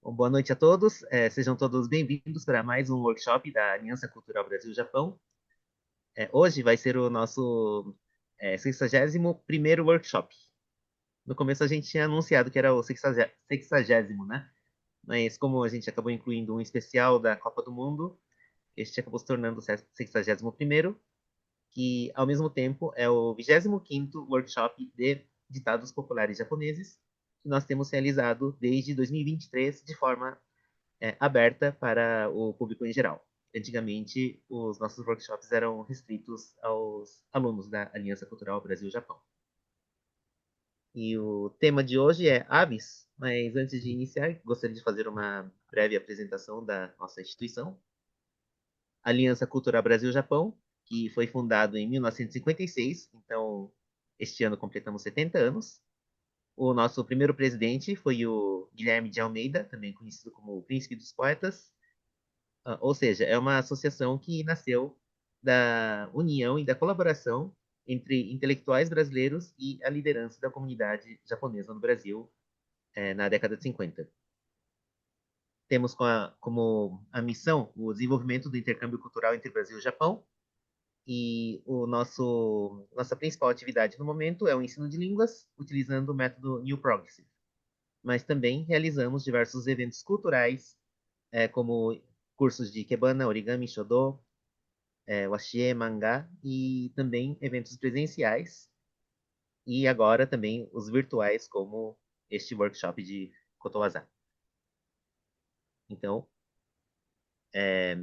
Boa noite a todos. Sejam todos bem-vindos para mais um workshop da Aliança Cultural Brasil-Japão. Hoje vai ser o nosso 61º workshop. No começo a gente tinha anunciado que era o 60º, né? Mas como a gente acabou incluindo um especial da Copa do Mundo, este acabou se tornando o 61º, que ao mesmo tempo é o 25º workshop de ditados populares japoneses, que nós temos realizado desde 2023 de forma aberta para o público em geral. Antigamente, os nossos workshops eram restritos aos alunos da Aliança Cultural Brasil-Japão. E o tema de hoje é aves, mas antes de iniciar, gostaria de fazer uma breve apresentação da nossa instituição. Aliança Cultural Brasil-Japão, que foi fundado em 1956, então este ano completamos 70 anos. O nosso primeiro presidente foi o Guilherme de Almeida, também conhecido como o Príncipe dos Poetas. Ou seja, é uma associação que nasceu da união e da colaboração entre intelectuais brasileiros e a liderança da comunidade japonesa no Brasil, na década de 50. Temos como a missão o desenvolvimento do intercâmbio cultural entre Brasil e Japão, e nossa principal atividade no momento é o ensino de línguas, utilizando o método New Progressive. Mas também realizamos diversos eventos culturais, como cursos de Ikebana, Origami, Shodo, Washie, Mangá, e também eventos presenciais, e agora também os virtuais, como este workshop de Kotowaza. Então, é,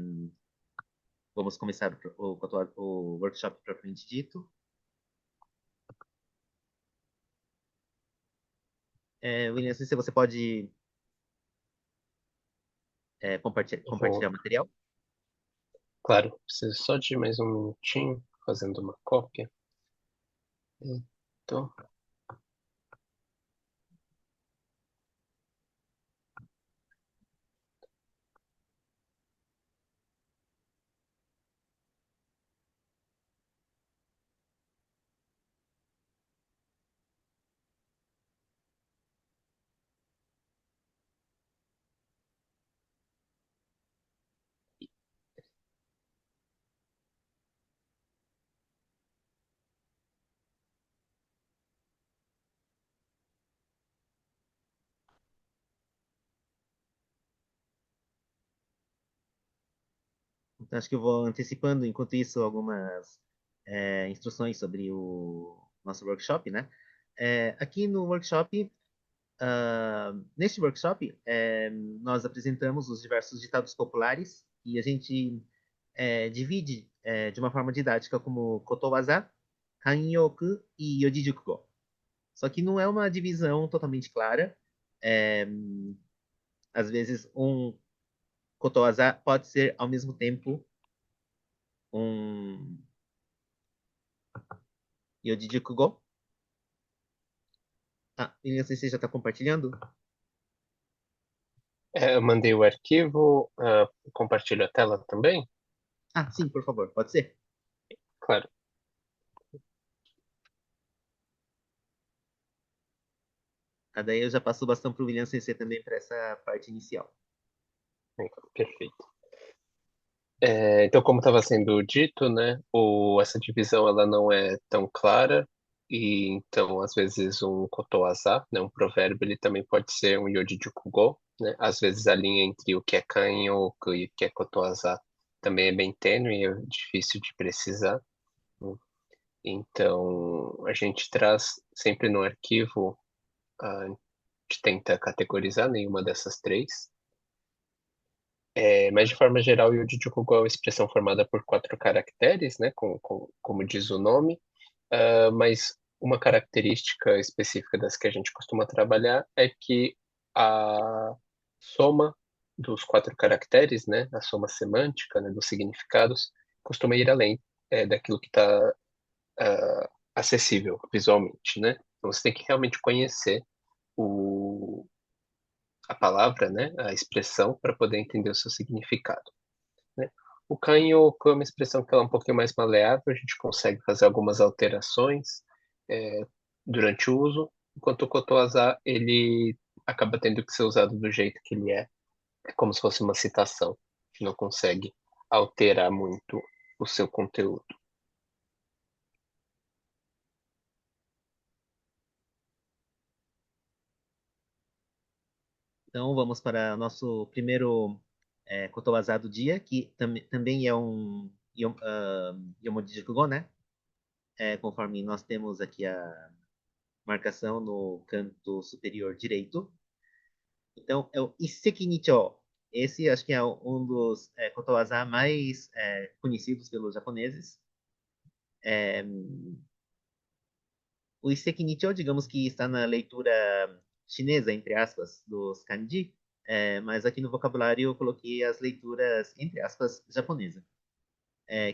vamos começar o workshop propriamente dito. William, não sei se você pode compartilhar Vou, o material. claro, preciso só de mais um minutinho, fazendo uma cópia. Então, Então, acho que eu vou antecipando, enquanto isso, algumas instruções sobre o nosso workshop, né? Aqui no workshop, neste workshop, nós apresentamos os diversos ditados populares e a gente divide de uma forma didática como Kotowaza, Hanyoku e Yojijukugo. Só que não é uma divisão totalmente clara. É, Às vezes, um Kotowaza pode ser, ao mesmo tempo, um Yojijukugo. E não sei se você já está compartilhando. eu mandei o arquivo, compartilho a tela também? Sim, por favor, pode ser. Claro, Daí eu já passo o bastão para o William CC também para essa parte inicial. perfeito. Então, como estava sendo dito, né, essa divisão ela não é tão clara, e então, às vezes, um kotowaza, né, um provérbio, ele também pode ser um yojijukugo, né? Às vezes a linha entre o que é kanyoku e o que é kotowaza também é bem tênue e é difícil de precisar, né? Então, a gente traz sempre no arquivo, a gente tenta categorizar nenhuma dessas três. Mas, de forma geral, o Yujichukugo é uma expressão formada por quatro caracteres, né, como diz o nome, mas uma característica específica das que a gente costuma trabalhar é que a soma dos quatro caracteres, né, a soma semântica, né, dos significados, costuma ir além daquilo que está acessível visualmente, né? Então você tem que realmente conhecer o, a palavra, né, a expressão, para poder entender o seu significado, né? O Kanyoku é uma expressão que ela é um pouquinho mais maleável, a gente consegue fazer algumas alterações é, durante o uso, enquanto o Kotowaza, ele acaba tendo que ser usado do jeito que ele é, É como se fosse uma citação, que não consegue alterar muito o seu conteúdo. Então vamos para nosso primeiro kotowaza do dia, que também é um Yomoji Jukugo, né? Conforme nós temos aqui a marcação no canto superior direito. Então, é o Isseki Nicho. Esse acho que é um dos kotowaza mais conhecidos pelos japoneses. É, o Isseki Nicho, digamos que está na leitura chinesa, entre aspas, dos kanji, mas aqui no vocabulário eu coloquei as leituras, entre aspas, japonesa,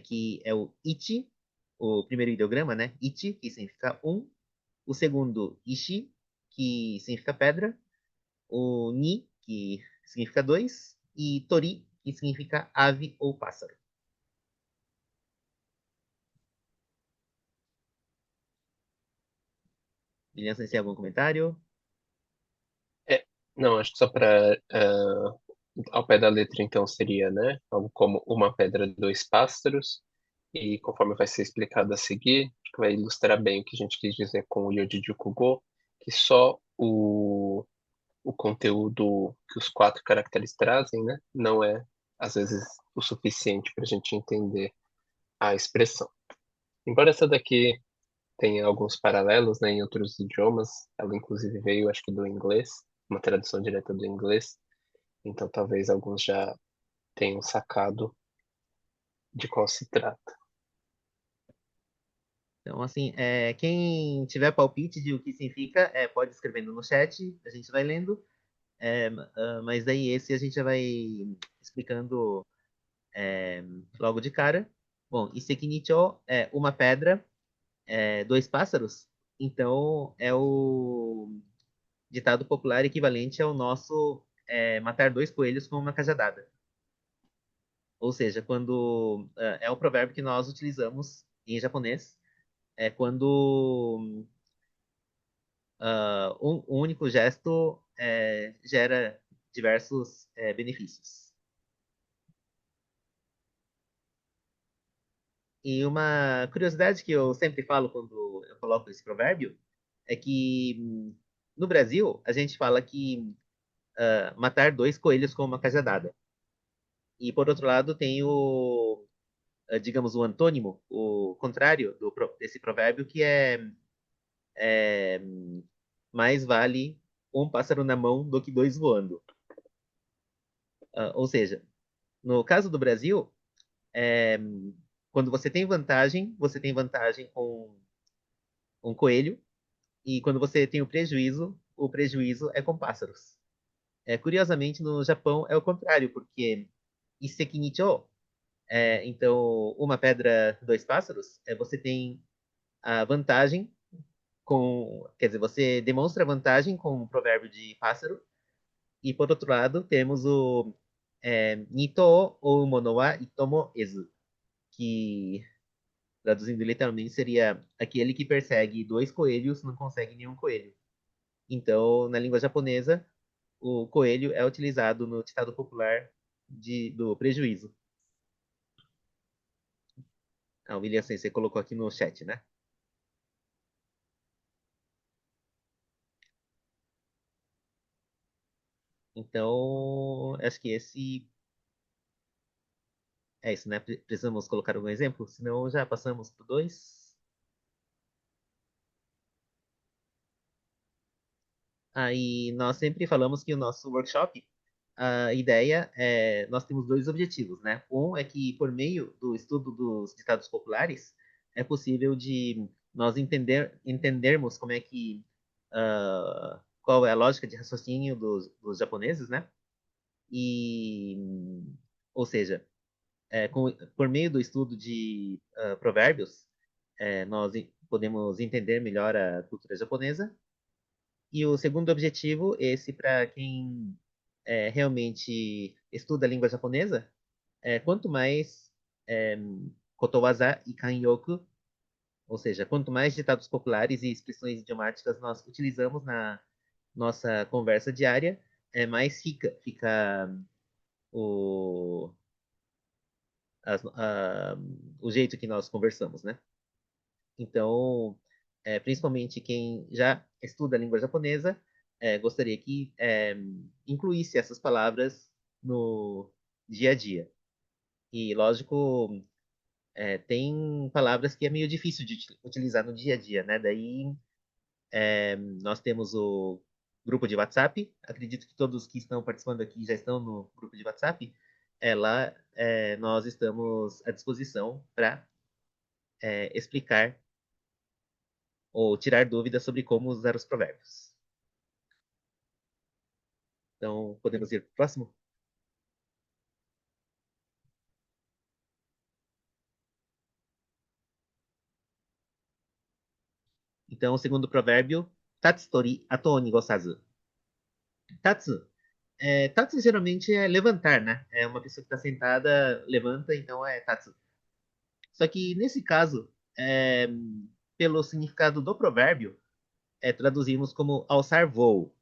que é o Ichi, o primeiro ideograma, né? Ichi, que significa um. O segundo, Ishi, que significa pedra. O Ni, que significa dois. E Tori, que significa ave ou pássaro. William, você tem algum comentário? É, não, acho que só para ao pé da letra, então, seria, né? Algo como uma pedra, dois pássaros. E conforme vai ser explicado a seguir, acho que vai ilustrar bem o que a gente quis dizer com o Yojiyu Kugo, que só o conteúdo que os quatro caracteres trazem, né? Não é, às vezes, o suficiente para a gente entender a expressão. Embora essa daqui tenha alguns paralelos, né, em outros idiomas, ela inclusive veio, acho que do inglês, uma tradução direta do inglês, então talvez alguns já tenham sacado de qual se trata. Então, assim, quem tiver palpite de o que significa, pode escrevendo no chat, a gente vai lendo. Mas daí esse a gente já vai explicando logo de cara. Bom, Iseki Nicho é uma pedra, dois pássaros. Então, é o ditado popular equivalente ao nosso matar dois coelhos com uma cajadada. Ou seja, quando é o provérbio que nós utilizamos em japonês, é quando um único gesto gera diversos benefícios. E uma curiosidade que eu sempre falo quando eu coloco esse provérbio é que no Brasil a gente fala que matar dois coelhos com uma cajadada. E por outro lado tem digamos, o antônimo, o contrário desse provérbio, que é mais vale um pássaro na mão do que dois voando. Ou seja, no caso do Brasil, é, quando você tem vantagem com um coelho, e quando você tem o prejuízo é com pássaros. Curiosamente, no Japão é o contrário, porque Iseki Nicho, então, uma pedra, dois pássaros, você tem a vantagem quer dizer, você demonstra vantagem com o provérbio de pássaro, e por outro lado, temos o Nito ou mono wa itomo ezu, que traduzindo literalmente seria aquele que persegue dois coelhos não consegue nenhum coelho. Então, na língua japonesa, o coelho é utilizado no ditado popular do prejuízo. William, você colocou aqui no chat, né? Então, acho que esse é isso, né? Precisamos colocar algum exemplo, senão já passamos para dois. Aí nós sempre falamos que o nosso workshop, a ideia é, nós temos dois objetivos, né? Um é que por meio do estudo dos ditados populares é possível de nós entendermos como é que qual é a lógica de raciocínio dos japoneses, né? E ou seja, por meio do estudo de provérbios, nós podemos entender melhor a cultura japonesa. E o segundo objetivo, esse para quem realmente estuda a língua japonesa, quanto mais é, kotowaza e kanyoku, ou seja, quanto mais ditados populares e expressões idiomáticas nós utilizamos na nossa conversa diária, mais rica fica o, as- a- o jeito que nós conversamos, né? Então, principalmente quem já estuda a língua japonesa, gostaria que incluísse essas palavras no dia a dia. E, lógico, tem palavras que é meio difícil de utilizar no dia a dia, né? Daí, nós temos o grupo de WhatsApp. Acredito que todos que estão participando aqui já estão no grupo de WhatsApp. Lá, nós estamos à disposição para explicar ou tirar dúvidas sobre como usar os provérbios. Então, podemos ir para o próximo? Então, o segundo provérbio, Tatsutori ato ni gosazu. Tatsu. Tatsu geralmente é levantar, né? É uma pessoa que está sentada, levanta, então é tatsu. Só que nesse caso, pelo significado do provérbio, traduzimos como alçar voo.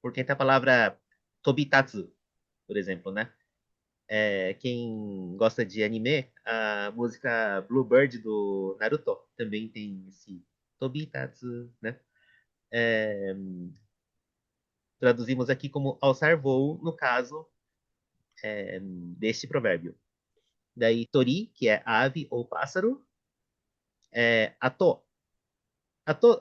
Porque tem a palavra tobitatsu, por exemplo, né? Quem gosta de anime, a música Bluebird do Naruto também tem esse Tobitatsu, né? É, Traduzimos aqui como alçar voo, no caso deste provérbio. Daí, tori, que é ave ou pássaro, ato. Ato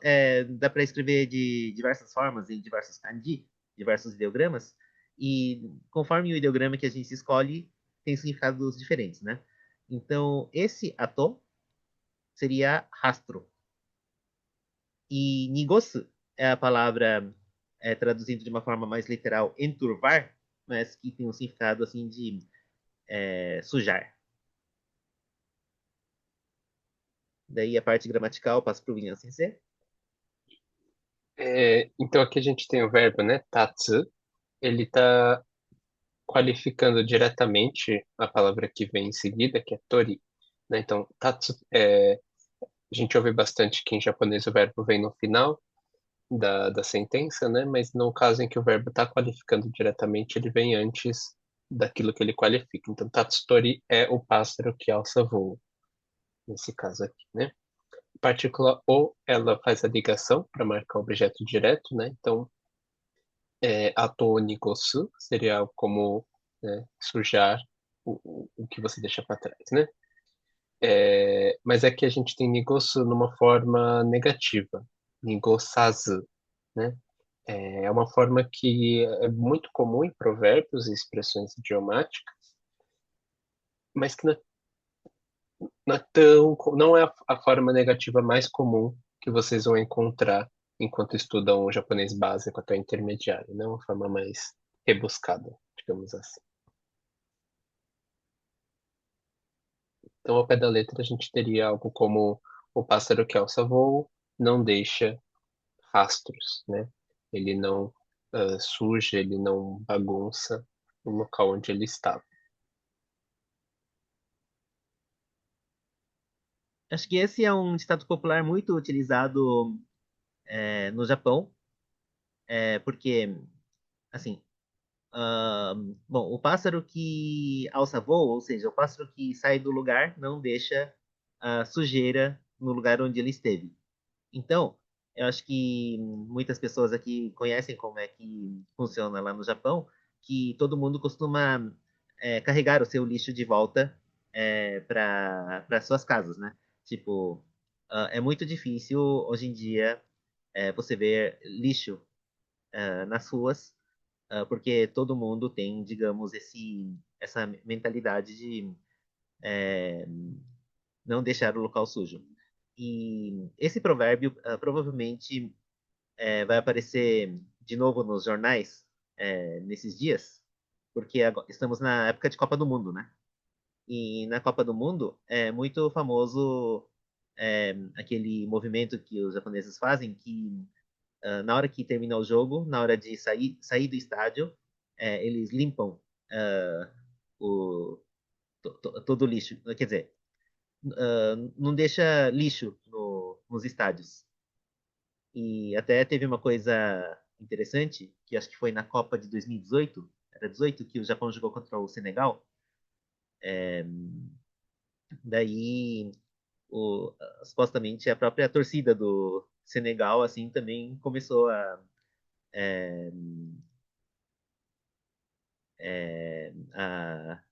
dá para escrever de diversas formas, em diversos kanji, diversos ideogramas, e conforme o ideograma que a gente escolhe, tem significados diferentes, né? Então, esse ato seria rastro. E nigosu é a palavra traduzindo de uma forma mais literal, enturvar, mas que tem um significado assim de sujar. Daí a parte gramatical passa para o William Sensei. Então aqui a gente tem o verbo, né, tatsu. Ele está qualificando diretamente a palavra que vem em seguida, que é tori. Né? Então, tatsu, a gente ouve bastante que em japonês o verbo vem no final da sentença, né? Mas no caso em que o verbo está qualificando diretamente, ele vem antes daquilo que ele qualifica. Então, tatsutori é o pássaro que alça voo, nesse caso aqui, né? A partícula o, ela faz a ligação para marcar o objeto direto, né? Então, ato nigosu seria algo como, né, sujar o que você deixa para trás, né? Mas aqui a gente tem nigosu numa forma negativa, nigosazu, né? É uma forma que é muito comum em provérbios e expressões idiomáticas, mas que não é a forma negativa mais comum que vocês vão encontrar enquanto estudam o japonês básico até o intermediário, não é uma forma mais rebuscada, digamos assim. Então, ao pé da letra, a gente teria algo como o pássaro que alça voo não deixa rastros, né? Ele não suja, ele não bagunça o local onde ele estava. Acho que esse é um ditado popular muito utilizado no Japão, porque, assim, ah, bom, o pássaro que alça voo, ou seja, o pássaro que sai do lugar, não deixa a sujeira no lugar onde ele esteve. Então, eu acho que muitas pessoas aqui conhecem como é que funciona lá no Japão, que todo mundo costuma carregar o seu lixo de volta para suas casas, né? Tipo, é muito difícil hoje em dia você ver lixo nas ruas, porque todo mundo tem, digamos, essa mentalidade de não deixar o local sujo. E esse provérbio provavelmente vai aparecer de novo nos jornais nesses dias, porque estamos na época de Copa do Mundo, né? E na Copa do Mundo é muito famoso aquele movimento que os japoneses fazem, que na hora que termina o jogo, na hora de sair do estádio, eles limpam uh, o, todo o lixo. Quer dizer, não deixa lixo nos estádios. E até teve uma coisa interessante, que acho que foi na Copa de 2018. era 18, que o Japão jogou contra o Senegal. Daí, supostamente, a própria torcida do Senegal, assim, também começou é, a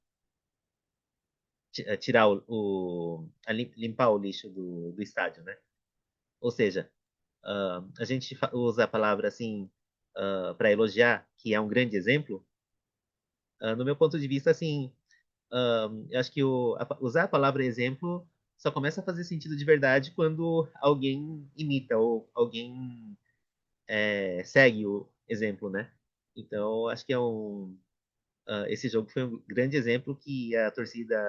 tirar limpar o lixo do estádio, né? Ou seja, a gente usa a palavra assim para elogiar, que é um grande exemplo. No meu ponto de vista, assim, eu acho que usar a palavra exemplo só começa a fazer sentido de verdade quando alguém imita ou alguém segue o exemplo, né? Então, acho que esse jogo foi um grande exemplo que a torcida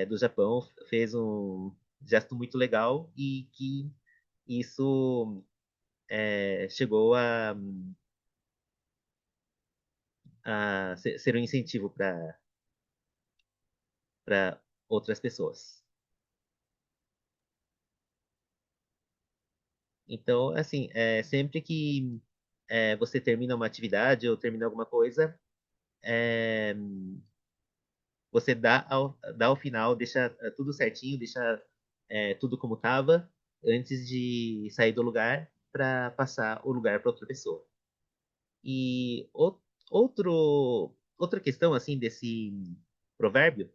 do Japão fez um gesto muito legal e que isso chegou a ser um incentivo para outras pessoas. Então, assim, sempre que você termina uma atividade ou termina alguma coisa, é, você dá ao final, deixa tudo certinho, deixa tudo como estava antes de sair do lugar para passar o lugar para outra pessoa. E outra questão assim desse provérbio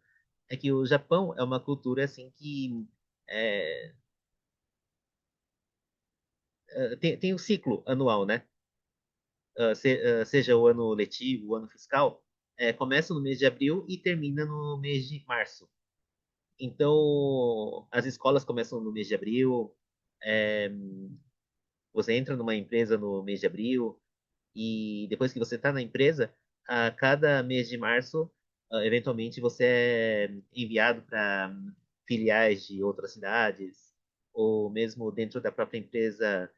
é que o Japão é uma cultura assim que é, tem um ciclo anual, né? Seja o ano letivo, o ano fiscal, começa no mês de abril e termina no mês de março. Então, as escolas começam no mês de abril, é, você entra numa empresa no mês de abril, e depois que você está na empresa, a cada mês de março, eventualmente você é enviado para filiais de outras cidades, ou mesmo dentro da própria empresa,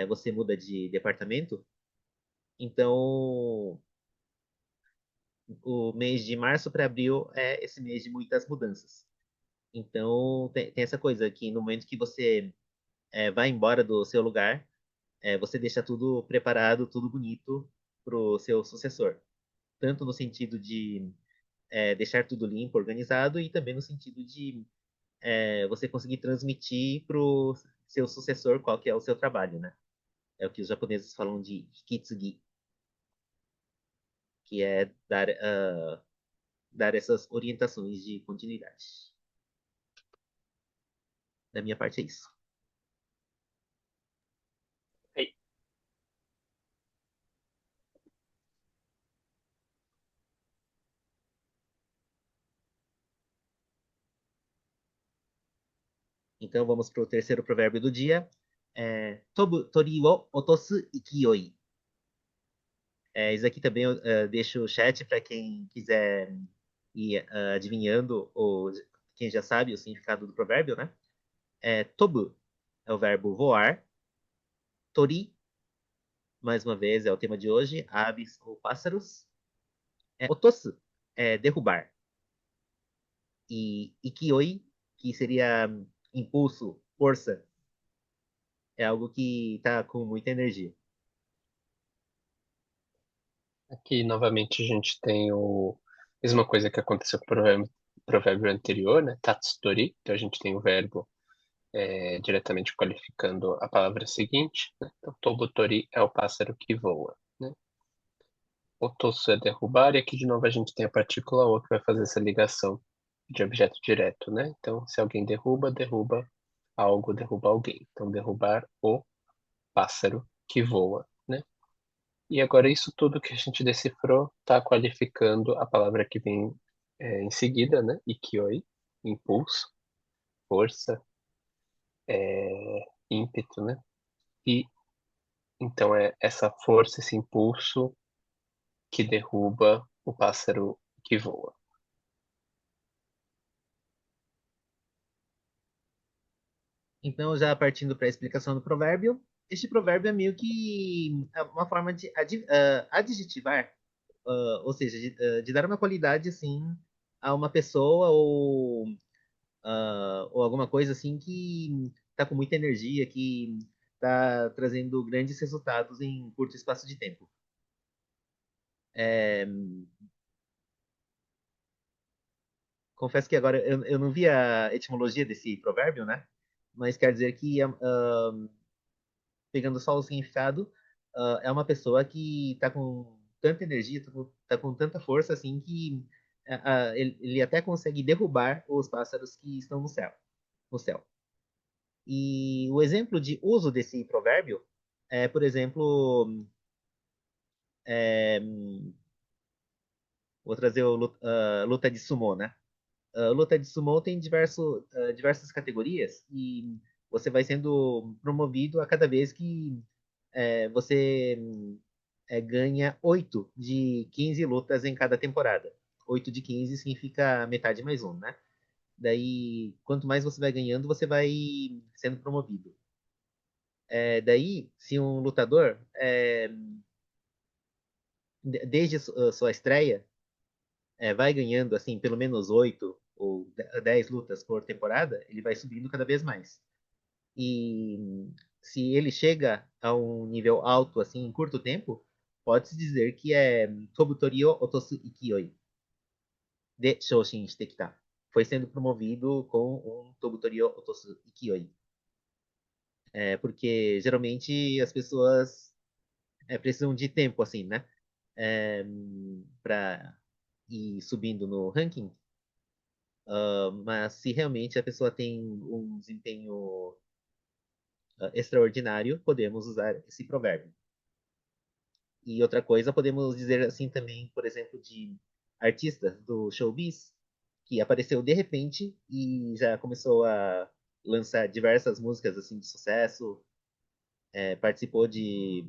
você muda de departamento. Então, o mês de março para abril é esse mês de muitas mudanças. Então, tem essa coisa que no momento que você vai embora do seu lugar, você deixa tudo preparado, tudo bonito para o seu sucessor. Tanto no sentido de deixar tudo limpo, organizado, e também no sentido de você conseguir transmitir para o seu sucessor qual que é o seu trabalho, né? É o que os japoneses falam de kitsugi, que é dar essas orientações de continuidade. Da minha parte é isso. Aí, Então vamos para o terceiro provérbio do dia. Tobu tori wo otosu ikioi. Isso aqui também eu deixo o chat para quem quiser ir adivinhando, ou quem já sabe o significado do provérbio, né? Tobu é o verbo voar. Tori, mais uma vez, é o tema de hoje, aves ou pássaros. Otosu é derrubar. E ikioi, que seria impulso, força, é algo que está com muita energia. aqui novamente a gente tem o mesma coisa que aconteceu com o provérbio anterior, né? Tatsutori. Então a gente tem o verbo diretamente qualificando a palavra seguinte, né? Então, Tobotori é o pássaro que voa, né? Otosu é derrubar, e aqui de novo a gente tem a partícula O que vai fazer essa ligação de objeto direto, né? Então, se alguém derruba, derruba algo, derruba alguém. Então, derrubar o pássaro que voa, né? E agora isso tudo que a gente decifrou está qualificando a palavra que vem em seguida, né? Ikioi, impulso, força, ímpeto, né? E então é essa força, esse impulso que derruba o pássaro que voa. Então, já partindo para a explicação do provérbio, este provérbio é meio que uma forma de adjetivar, ou seja, de dar uma qualidade assim a uma pessoa ou alguma coisa assim que está com muita energia, que está trazendo grandes resultados em curto espaço de tempo. É, confesso que agora eu não vi a etimologia desse provérbio, né? Mas quer dizer que, pegando só o significado, é uma pessoa que está com tanta energia, tá com tanta força, assim, que ele até consegue derrubar os pássaros que estão no céu. No céu. E o exemplo de uso desse provérbio é, por exemplo, é, vou trazer o luta de sumô, né? Luta de sumo tem diversas categorias e você vai sendo promovido a cada vez que você ganha 8 de 15 lutas em cada temporada. 8 de 15 significa metade mais um, né? Daí, quanto mais você vai ganhando, você vai sendo promovido. Daí, se um lutador, desde a sua estreia, vai ganhando assim pelo menos 8 ou 10 lutas por temporada, ele vai subindo cada vez mais. E se ele chega a um nível alto assim em curto tempo, pode-se dizer que é Tobutorio Otosu Ikiyoi de Shoshin Shitekita. Foi sendo promovido com um Tobutorio Otosu Ikiyoi. Porque geralmente as pessoas precisam de tempo, assim, né? É, para ir subindo no ranking. Mas se realmente a pessoa tem um desempenho extraordinário, podemos usar esse provérbio. E outra coisa, podemos dizer assim também, por exemplo, de artistas do showbiz, que apareceu de repente e já começou a lançar diversas músicas assim de sucesso, participou de,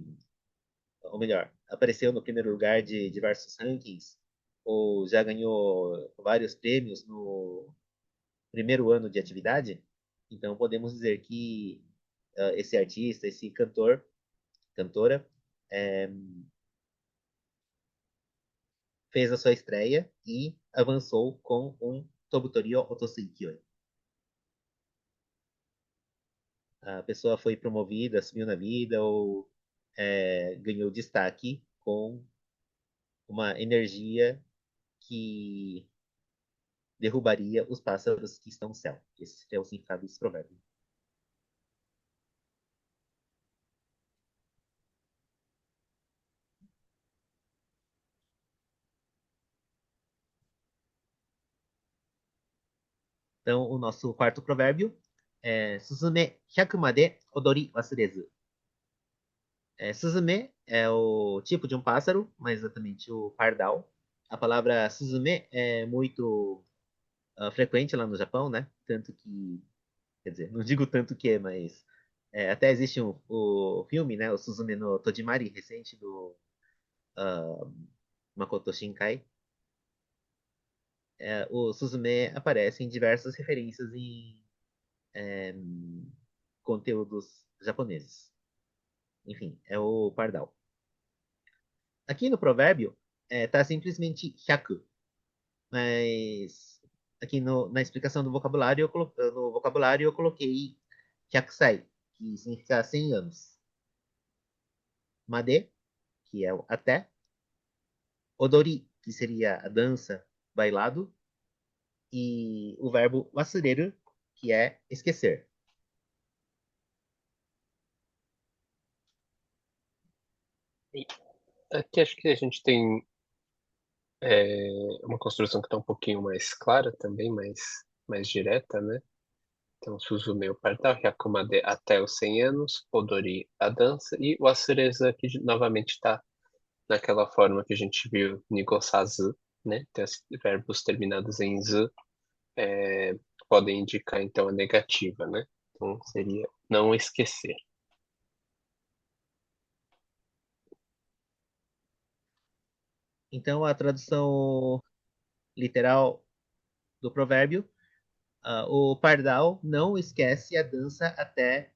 ou melhor, apareceu no primeiro lugar de diversos rankings, ou já ganhou vários prêmios no primeiro ano de atividade. Então podemos dizer que esse artista, esse cantora, é, fez a sua estreia e avançou com um Tobutorio Otosuikyo. A pessoa foi promovida, subiu na vida ou ganhou destaque com uma energia que derrubaria os pássaros que estão no céu. Esse é o significado desse provérbio. Então, o nosso quarto provérbio é Suzume hyakumade odori wasurezu. Suzume é o tipo de um pássaro, mais exatamente o pardal. A palavra Suzume é muito frequente lá no Japão, né? Tanto que, quer dizer, não digo tanto que, mas até existe o filme, né? O Suzume no Tojimari, recente, do uh, Makoto Shinkai. O Suzume aparece em diversas referências em conteúdos japoneses. Enfim, é o pardal. Aqui no provérbio, tá simplesmente hyaku, mas aqui na explicação do vocabulário, no vocabulário eu coloquei hyakusai, que significa 100 anos. Made, que é o até. Odori, que seria a dança, bailado. E o verbo wasureru, que é esquecer. Aqui acho que a gente tem uma construção que está um pouquinho mais clara também, mais direta, né? Então, Suzume o pardal, Hyakumade até os 100 anos, Odori a dança e o Asureza que novamente está naquela forma que a gente viu Nigosazu, né? Tem os verbos terminados em z, é, podem indicar então a negativa, né? Então seria não esquecer. Então, a tradução literal do provérbio, o pardal não esquece a dança até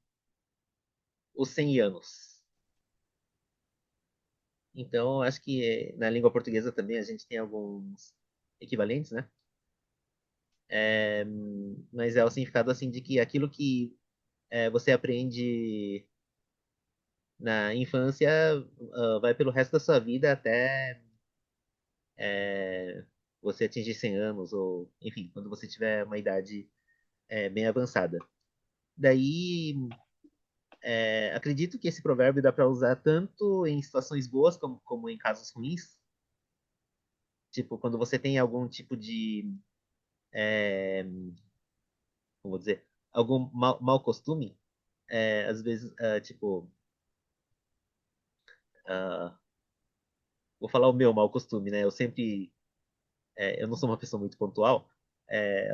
os 100 anos. Então, acho que na língua portuguesa também a gente tem alguns equivalentes, né? Mas é o significado assim de que aquilo que você aprende na infância vai pelo resto da sua vida até é, você atingir 100 anos, ou, enfim, quando você tiver uma idade bem avançada. Daí, acredito que esse provérbio dá para usar tanto em situações boas como em casos ruins. Tipo, quando você tem algum tipo de, é, como vou dizer, algum mau costume, às vezes, tipo, ah, vou falar o meu mau costume, né? Eu sempre, eu não sou uma pessoa muito pontual,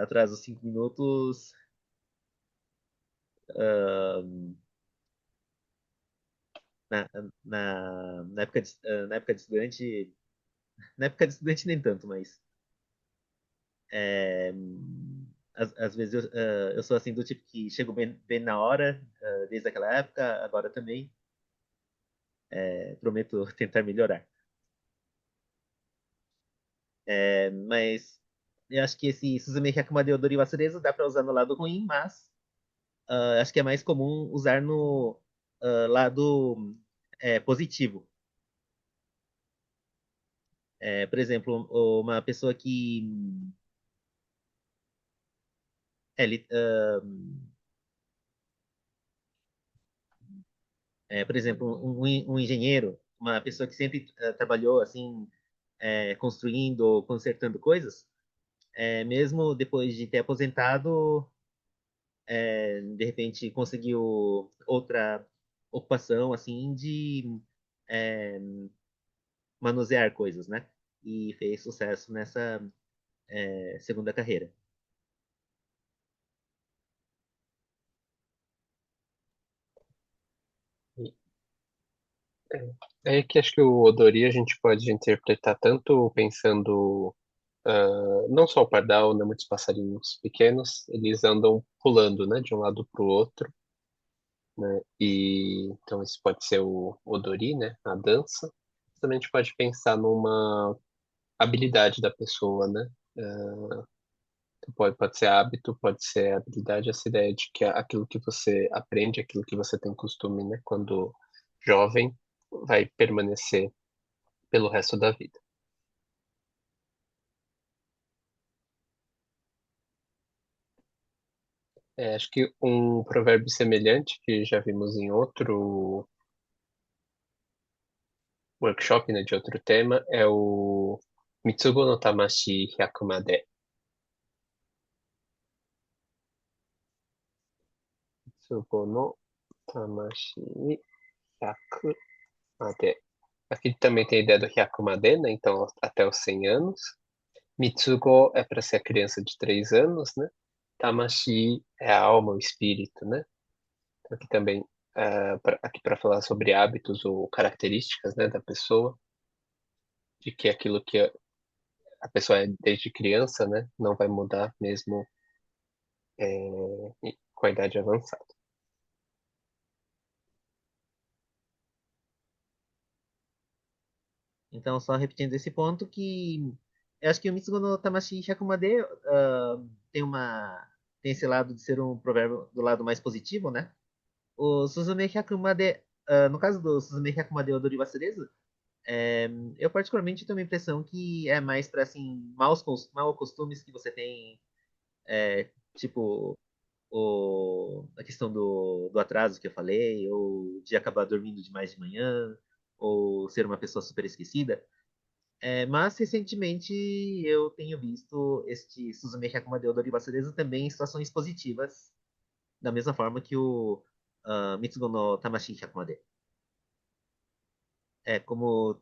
atraso 5 minutos, ah, na, na época na época de estudante, na época de estudante nem tanto, mas é, às vezes eu sou assim do tipo que chego bem na hora, desde aquela época, agora também, prometo tentar melhorar. Mas eu acho que esse Suzume Hyakumaden Odori Wasureza dá para usar no lado ruim, mas acho que é mais comum usar no lado positivo. Por exemplo, uma pessoa que é, li- ah, por exemplo, um engenheiro, uma pessoa que sempre trabalhou assim, construindo ou consertando coisas, mesmo depois de ter aposentado, de repente conseguiu outra ocupação assim de é, manusear coisas, né? E fez sucesso nessa segunda carreira. É que acho que o Odori a gente pode interpretar tanto pensando não só o pardal, né, muitos passarinhos pequenos, eles andam pulando, né, de um lado para o outro, né, e então isso pode ser o Odori, né, a dança. Também a gente pode pensar numa habilidade da pessoa, né, pode ser hábito, pode ser habilidade, essa ideia de que aquilo que você aprende, aquilo que você tem costume, né, quando jovem, vai permanecer pelo resto da vida. Acho que um provérbio semelhante que já vimos em outro workshop, né, de outro tema, é o Mitsugo no Tamashi Hyakumade. Mitsugo no Tamashi Hyakumade. Aqui também tem a ideia do Hyakumade, né, então até os 100 anos. Mitsugo é para ser a criança de 3 anos, né? Tamashi é a alma, o espírito, né? Aqui também, aqui para falar sobre hábitos ou características, né, da pessoa, de que aquilo que a pessoa é desde criança, né, não vai mudar mesmo com a idade avançada. Então, só repetindo esse ponto que eu acho que o Mitsugo no Tamashi Hyakumade tem tem esse lado de ser um provérbio do lado mais positivo, né? O Suzume Hyakumade, no caso do Suzume Hyakumade Odori Wasureza, é, eu particularmente tenho a impressão que é mais para assim maus costumes que você tem, tipo a questão do atraso que eu falei, ou de acabar dormindo demais de manhã, ou ser uma pessoa super esquecida. Mas recentemente eu tenho visto este Suzume Hyakumadeu do Oribasureza também em situações positivas, da mesma forma que o Mitsugo no Tamashi Hyakumade. Como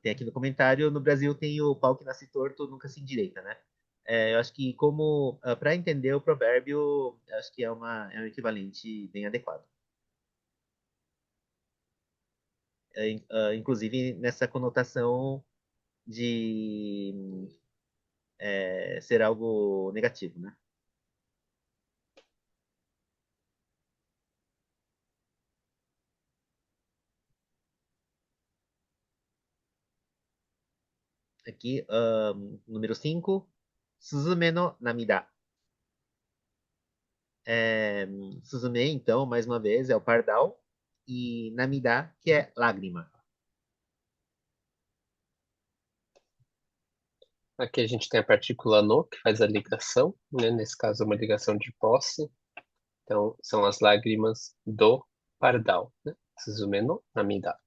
tem aqui no comentário, no Brasil tem o pau que nasce torto, nunca se endireita, né? Eu acho que como para entender o provérbio, acho que é um equivalente bem adequado. Inclusive nessa conotação de ser algo negativo, né? Aqui, número 5, Suzume no Namida. É, Suzume, então, mais uma vez, é o pardal, e Namida, que é lágrima. Aqui a gente tem a partícula no, que faz a ligação, né? Nesse caso, uma ligação de posse. Então, são as lágrimas do pardal, né? Suzume no Namida.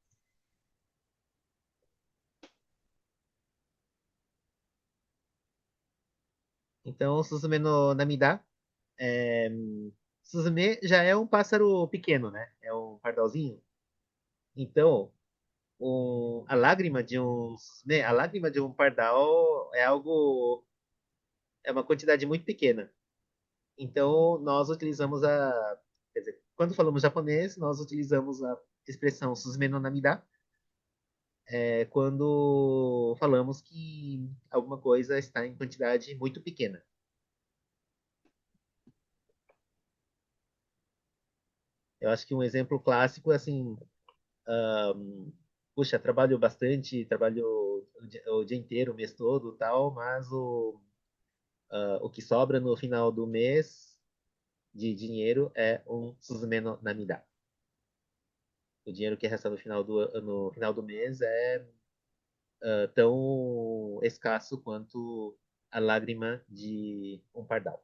Então, Suzume no Namida. É, Suzume já é um pássaro pequeno, né? É um pardalzinho. Então, a lágrima de um Suzume, a lágrima de um pardal é algo, é uma quantidade muito pequena. Então, nós utilizamos quer dizer, quando falamos japonês, nós utilizamos a expressão Suzume no Namida, quando falamos que alguma coisa está em quantidade muito pequena. Eu acho que um exemplo clássico é assim, puxa, trabalho bastante, trabalho o dia inteiro, o mês todo, tal, mas o que sobra no final do mês de dinheiro é um Suzume no Namida. O dinheiro que resta no final do mês é tão escasso quanto a lágrima de um pardal.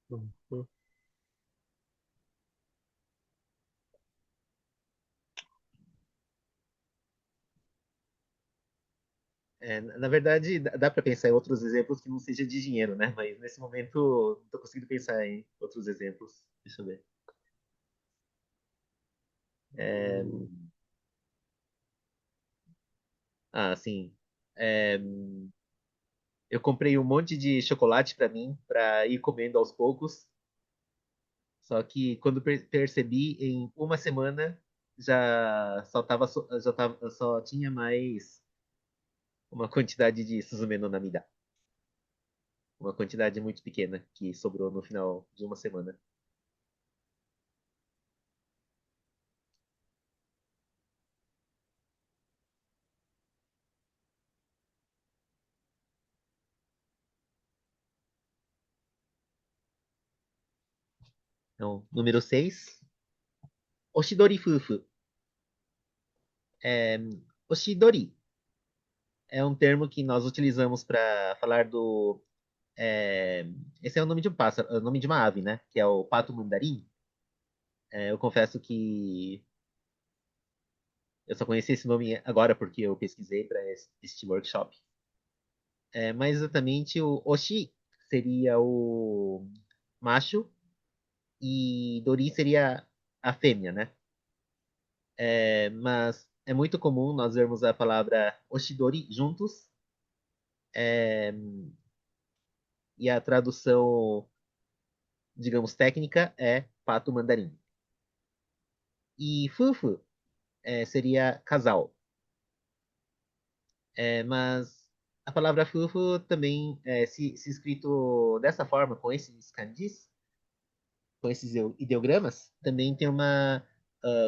Uhum. Na verdade, dá para pensar em outros exemplos que não seja de dinheiro, né? Mas nesse momento não estou conseguindo pensar em outros exemplos. Deixa eu ver. É, sim. É, eu comprei um monte de chocolate para mim, para ir comendo aos poucos. Só que quando percebi, em uma semana só tinha mais uma quantidade de Suzume no Namida. Uma quantidade muito pequena que sobrou no final de uma semana. Então, número 6, Oshidori Fufu. É, Oshidori é um termo que nós utilizamos para falar do. é, Esse é o nome de um pássaro, é o nome de uma ave, né? Que é o pato mandarim. Eu confesso que eu só conheci esse nome agora porque eu pesquisei para este workshop. Mas exatamente o Oshi seria o macho e Dori seria a fêmea, né? Mas é muito comum nós vermos a palavra Oshidori juntos, é, e a tradução, digamos, técnica é pato mandarim. E Fufu seria casal. Mas a palavra Fufu também, se escrito dessa forma, com esses kanjis, com esses ideogramas, também tem uma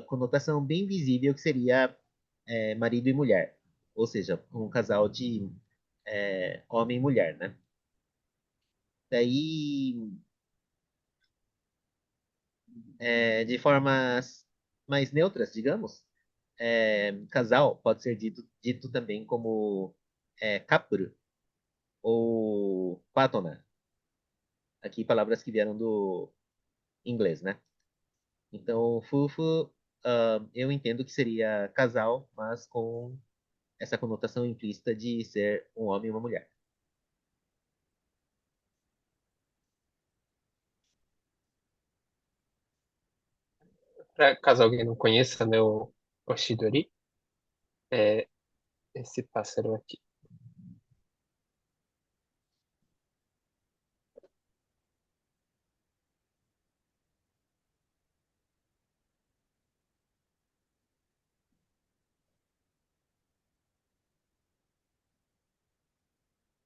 conotação bem visível que seria marido e mulher. Ou seja, um casal de homem e mulher, né? Daí, de formas mais neutras, digamos, casal pode ser dito também como couple ou partner. Aqui, palavras que vieram do inglês, né? Então, fufu, eu entendo que seria casal, mas com essa conotação implícita de ser um homem e uma mulher. Pra, caso alguém não conheça, né, o Oshidori, é esse pássaro aqui.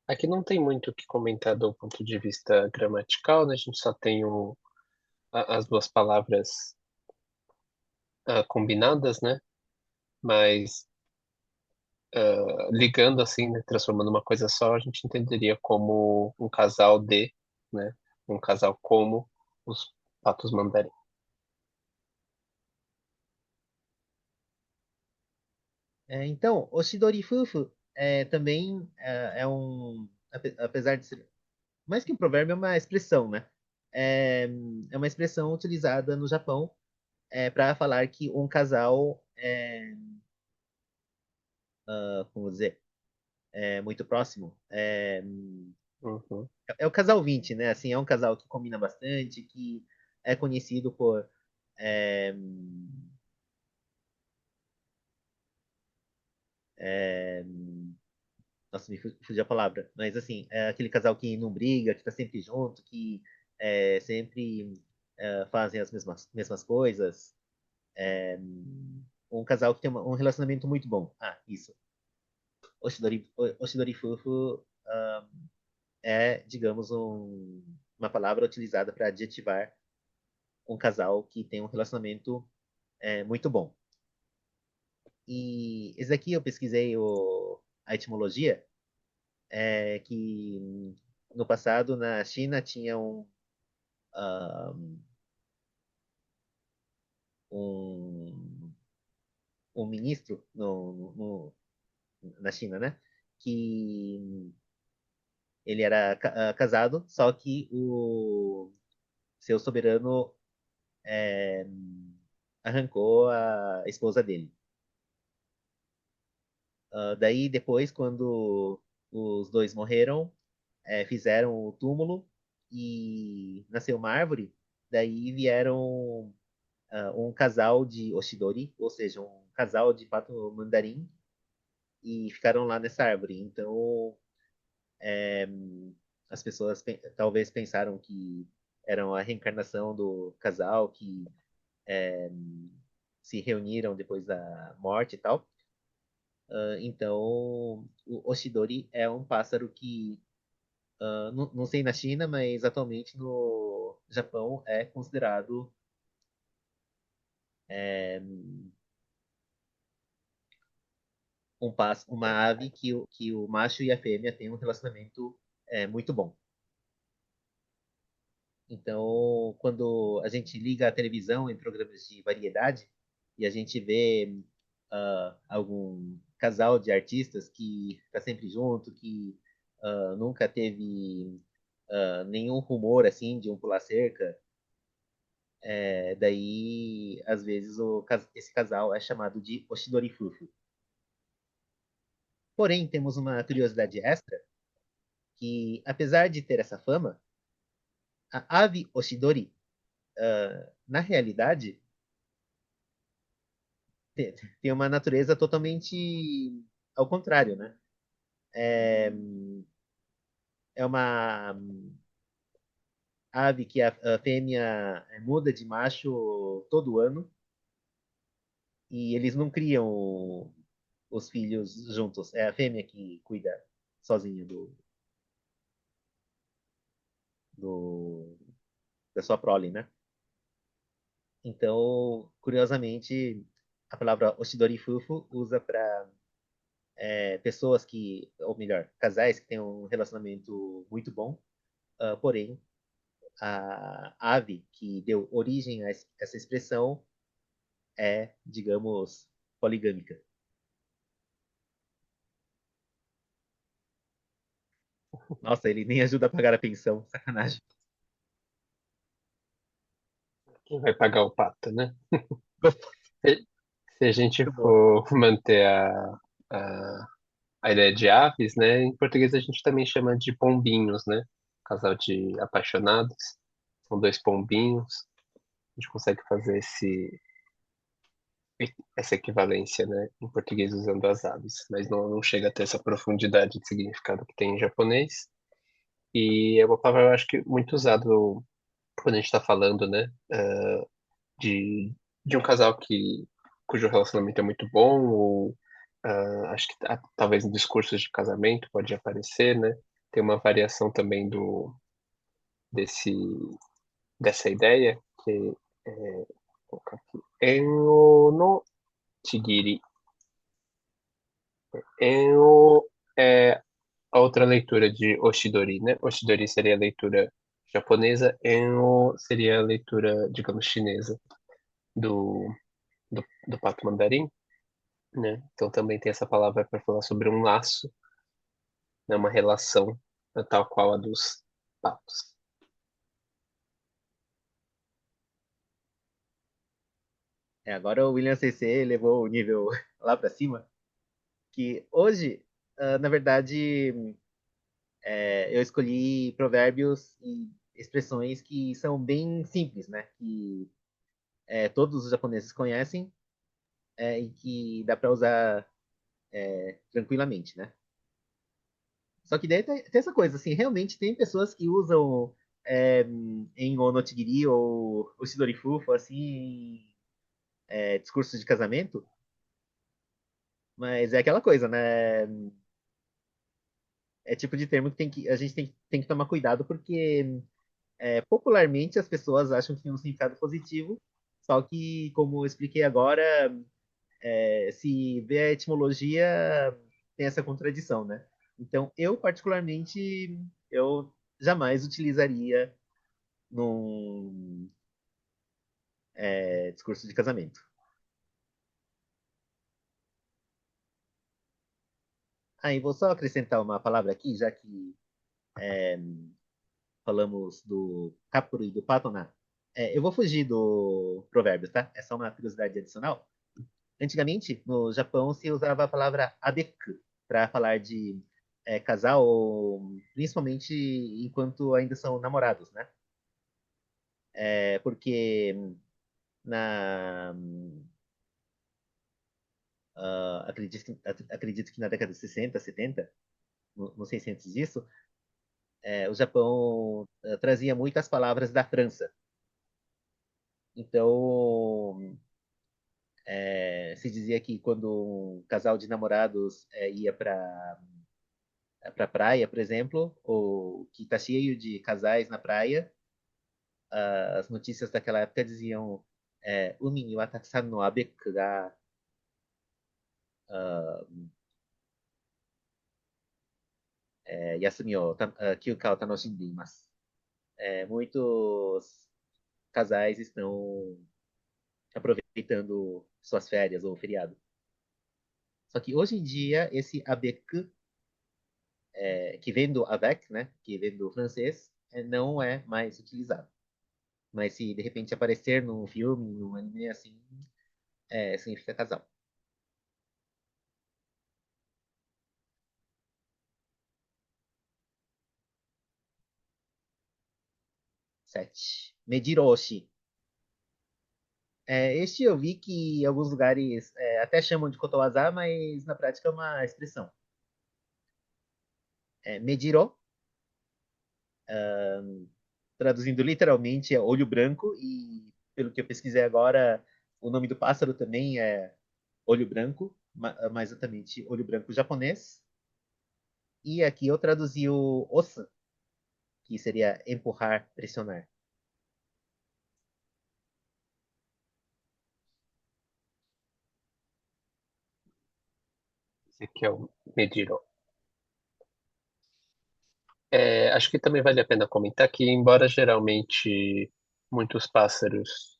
Aqui não tem muito o que comentar do ponto de vista gramatical, né? A gente só tem as duas palavras combinadas, né? Mas ligando assim, né? Transformando uma coisa só, a gente entenderia como um casal de, né? Um casal como os patos mandarim. Então, o Shidori Fufu também é um, apesar de ser mais que um provérbio, é uma expressão, né? É, é uma expressão utilizada no Japão para falar que um casal, como dizer, muito próximo, Uhum, é o casal 20, né? Assim, é um casal que combina bastante, que é conhecido por é, é, nossa, fugiu a palavra, mas assim, é aquele casal que não briga, que tá sempre junto, que sempre fazem as mesmas coisas. É, um casal que tem um relacionamento muito bom. Ah, isso. Oshidori Fufu digamos, uma palavra utilizada para adjetivar um casal que tem um relacionamento muito bom. E esse daqui eu pesquisei a etimologia, que no passado na China tinha ah, um, um ministro na China, né? Que ele era casado, só que o seu soberano é, arrancou a esposa dele. Daí, depois, quando os dois morreram, fizeram o túmulo e nasceu uma árvore. Daí vieram um casal de Oshidori, ou seja, um casal de pato mandarim, e ficaram lá nessa árvore. Então, é, as pessoas talvez pensaram que eram a reencarnação do casal que é, se reuniram depois da morte e tal. Então, o Oshidori é um pássaro que, não sei na China, mas atualmente no Japão é considerado é, uma ave que o macho e a fêmea têm um relacionamento muito bom. Então, quando a gente liga a televisão em programas de variedade e a gente vê algum casal de artistas que está sempre junto, que nunca teve nenhum rumor assim de um pular cerca, daí às vezes esse casal é chamado de Oshidori Fufu. Porém, temos uma curiosidade extra que, apesar de ter essa fama, a ave Oshidori, na realidade, tem uma natureza totalmente ao contrário, né? É, é uma ave que a fêmea muda de macho todo ano e eles não criam os filhos juntos. É a fêmea que cuida sozinha do, da sua prole, né? Então, curiosamente, a palavra Oshidori Fufu usa para pessoas que, ou melhor, casais que têm um relacionamento muito bom, porém, a ave que deu origem a essa expressão digamos, poligâmica. Nossa, ele nem ajuda a pagar a pensão, sacanagem. quem vai pagar o pato, né? Se, se a gente Muito boa. for manter a, a ideia de aves, né? Em português a gente também chama de pombinhos, né? Casal de apaixonados. São dois pombinhos. A gente consegue fazer essa equivalência, né? Em português usando as aves. Mas não chega a ter essa profundidade de significado que tem em japonês. E é uma palavra, eu acho que muito usada quando a gente está falando, né? De um casal cujo relacionamento é muito bom, ou acho que talvez em discursos de casamento pode aparecer, né? Tem uma variação também desse, dessa ideia, que é, vou colocar aqui, Enno no Chigiri. Enno é a outra leitura de Oshidori, né? Oshidori seria a leitura japonesa, Enno seria a leitura, digamos, chinesa do, do pato mandarim. né? Então também tem essa palavra para falar sobre um laço, né? Uma relação, né, tal qual a dos patos. Agora o William CC levou o nível lá para cima, que hoje, na verdade, eu escolhi provérbios e expressões que são bem simples, né? Que todos os japoneses conhecem e que dá para usar tranquilamente, né? Só que daí tem essa coisa, assim, realmente tem pessoas que usam em Onotogiri ou o Shidorifufu, assim, discursos de casamento, mas é aquela coisa, né? É tipo de termo que, a gente tem que tomar cuidado, porque popularmente as pessoas acham que tem um significado positivo, só que, como eu expliquei agora, se vê a etimologia, tem essa contradição, né? Então, eu, particularmente, eu jamais utilizaria num discurso de casamento. Aí, vou só acrescentar uma palavra aqui, já que falamos do capuru e do patona. Eu vou fugir do provérbio, tá? É só uma curiosidade adicional. Antigamente, no Japão, se usava a palavra abeku para falar de casal, principalmente enquanto ainda são namorados, né? Porque na acredito que na década de 60, 70, não sei se antes disso, o Japão trazia muitas palavras da França. Então, se dizia que quando um casal de namorados ia para praia, por exemplo, ou que está cheio de casais na praia, as notícias daquela época diziam Umi ni wa takusan no abeku ga yasumi o kyuka o tanoshinde imasu. Muitos casais estão aproveitando suas férias ou feriado. Só que hoje em dia, esse abeku, que vem do avec, né, que vem do francês, não é mais utilizado. Mas se de repente aparecer num filme, num anime assim, significa casal. 7. Mediroshi. Este eu vi que em alguns lugares até chamam de kotowaza, mas na prática é uma expressão. Mediro, traduzindo literalmente, é olho branco, e pelo que eu pesquisei agora, o nome do pássaro também é olho branco, mais exatamente olho branco japonês. E aqui eu traduzi o osan, que seria empurrar, pressionar. Esse aqui é o Mediro. Acho que também vale a pena comentar que, embora geralmente muitos pássaros,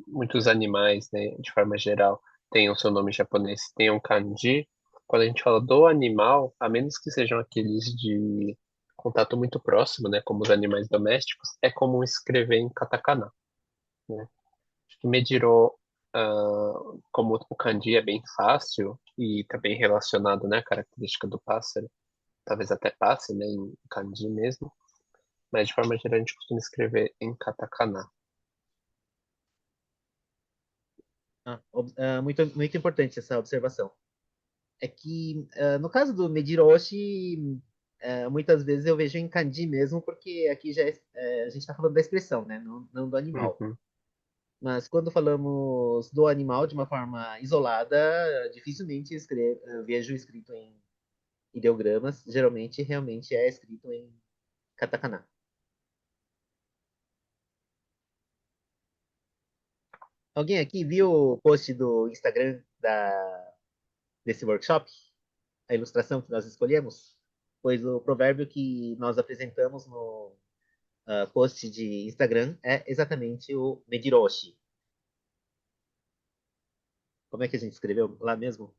muitos animais, né, de forma geral, tenham seu nome japonês, tenham kanji, quando a gente fala do animal, a menos que sejam aqueles de contato muito próximo, né, como os animais domésticos, é comum escrever em katakana, né? Acho que Mediro, como o kanji é bem fácil e está bem relacionado, né, à característica do pássaro, talvez até passe, né, em kanji mesmo. Mas de forma geral a gente costuma escrever em katakana. Muito importante essa observação. É que, no caso do Mediroshi, muitas vezes eu vejo em kanji mesmo, porque aqui a gente está falando da expressão, né? Não do animal. Uhum. Mas quando falamos do animal de uma forma isolada, dificilmente vejo escrito em ideogramas. Geralmente, realmente é escrito em katakana. Alguém aqui viu o post do Instagram desse workshop? A ilustração que nós escolhemos? Pois o provérbio que nós apresentamos no post de Instagram é exatamente o Mediroshi. Como é que a gente escreveu lá mesmo?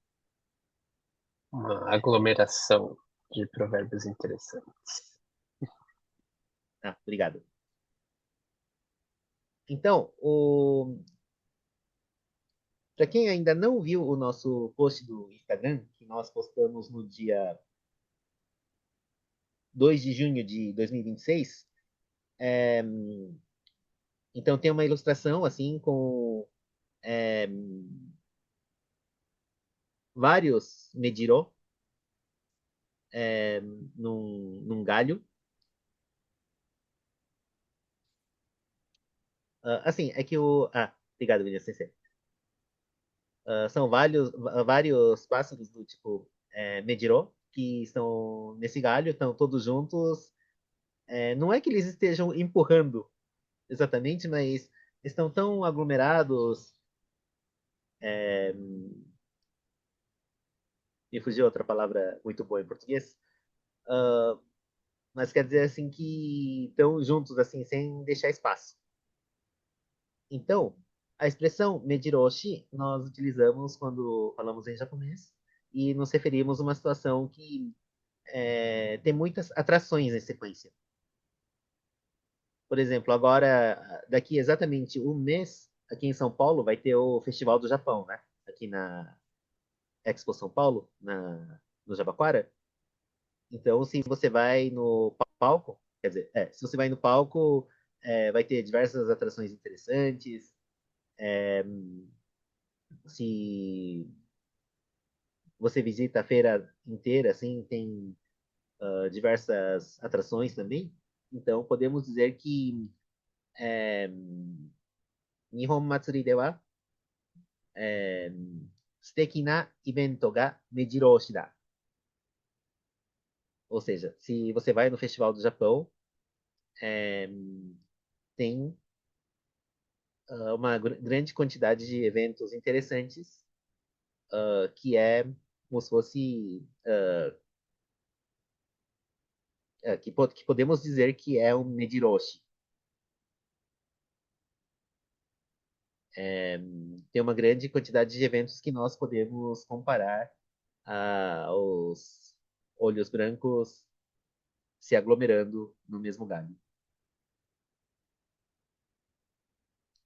Uma aglomeração de provérbios interessantes. Ah, obrigado. Então, para quem ainda não viu o nosso post do Instagram, que nós postamos no dia 2 de junho de 2026, é, então tem uma ilustração assim com é, vários Mediro é, num galho. Assim, é que o. Ah, obrigado, Vinícius. São vários pássaros do tipo Mediro que estão nesse galho, estão todos juntos. Não é que eles estejam empurrando exatamente, mas estão tão aglomerados. É, me fugiu outra palavra muito boa em português. Mas quer dizer assim que estão juntos assim, sem deixar espaço. Então, a expressão mediroshi nós utilizamos quando falamos em japonês e nos referimos a uma situação que tem muitas atrações em sequência. Por exemplo, agora, daqui exatamente um mês, aqui em São Paulo, vai ter o Festival do Japão, né? Aqui na Expo São Paulo, no Jabaquara. Então, se você vai no palco, quer dizer, se você vai no palco, vai ter diversas atrações interessantes. Se você visita a feira inteira, assim, tem diversas atrações também. Então, podemos dizer que Nihon Matsuri de wa 素敵なイベントが目白押しだ. Ou seja, se você vai no Festival do Japão, é, tem uma grande quantidade de eventos interessantes, que é como se fosse que podemos dizer que é um Mediroshi. Tem uma grande quantidade de eventos que nós podemos comparar aos olhos brancos se aglomerando no mesmo galho.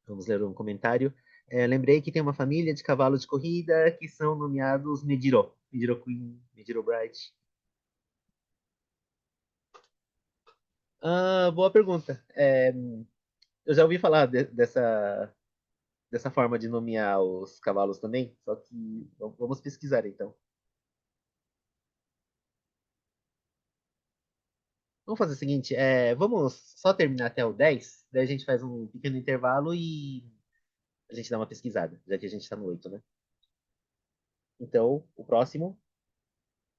Vamos ler um comentário. Lembrei que tem uma família de cavalos de corrida que são nomeados Mediro. Mediro Queen, Mediro Bright. Boa pergunta. Eu já ouvi falar dessa forma de nomear os cavalos também, só que vamos pesquisar então. Vamos fazer o seguinte, vamos só terminar até o 10, daí a gente faz um pequeno intervalo e a gente dá uma pesquisada, já que a gente está no 8, né? Então, o próximo.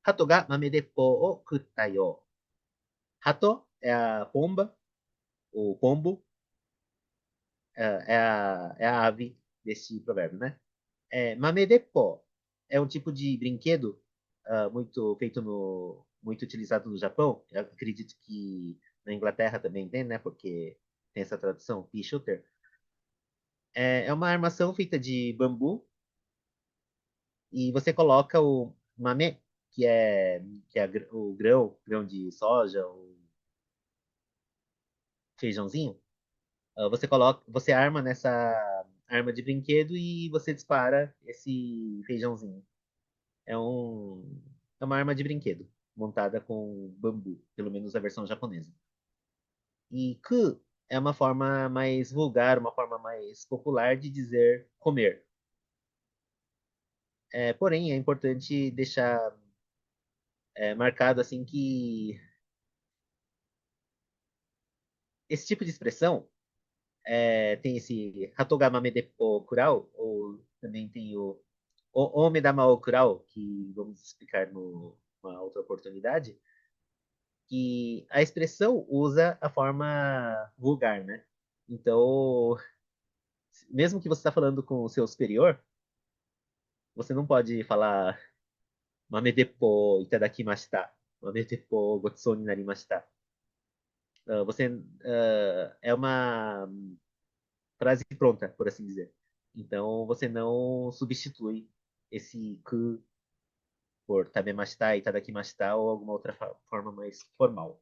Hato ga mame deppo o kutta yo. Hato é a pomba, o pombo, é a ave desse provérbio, né? Mame deppo é um tipo de brinquedo muito feito muito utilizado no Japão. Eu acredito que na Inglaterra também tem, né? Porque tem essa tradução, pea shooter. É uma armação feita de bambu e você coloca o mame, que é o grão de soja, o feijãozinho. Você arma nessa arma de brinquedo e você dispara esse feijãozinho. É uma arma de brinquedo montada com bambu, pelo menos a versão japonesa. E ku é uma forma mais vulgar, uma forma mais popular de dizer comer. Porém, é importante deixar marcado assim que esse tipo de expressão tem esse Hatogamame Deppo Kurao, ou também tem o Omedama o Kurao, que vamos explicar numa outra oportunidade, que a expressão usa a forma vulgar, né? Então, mesmo que você está falando com o seu superior, você não pode falar Mame Deppo Itadakimashita, Mame Deppo Gotsou ni narimashita. É uma frase pronta, por assim dizer. Então você não substitui esse ku por tabemashita, itadakimashita ou alguma outra forma mais formal.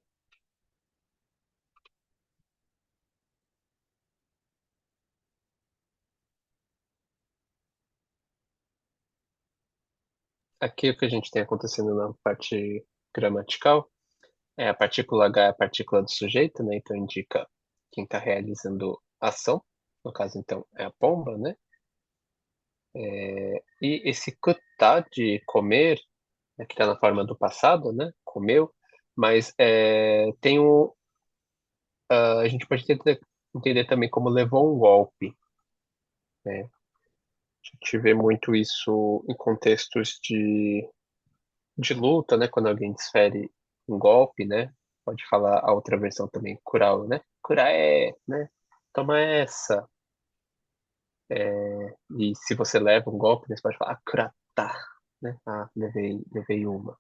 Aqui o que a gente tem acontecendo na parte gramatical é a partícula H é a partícula do sujeito, né? Então indica quem está realizando a ação. No caso, então, é a pomba, né? E esse kutá de comer, né, que está na forma do passado, né? Comeu, mas tem a gente pode entender também como levou um golpe, né? A gente vê muito isso em contextos de luta, né? Quando alguém desfere um golpe, né? Pode falar a outra versão também, curar, né? Curar né? Toma essa. E se você leva um golpe, né, você pode falar, curata, né? Ah, levei uma,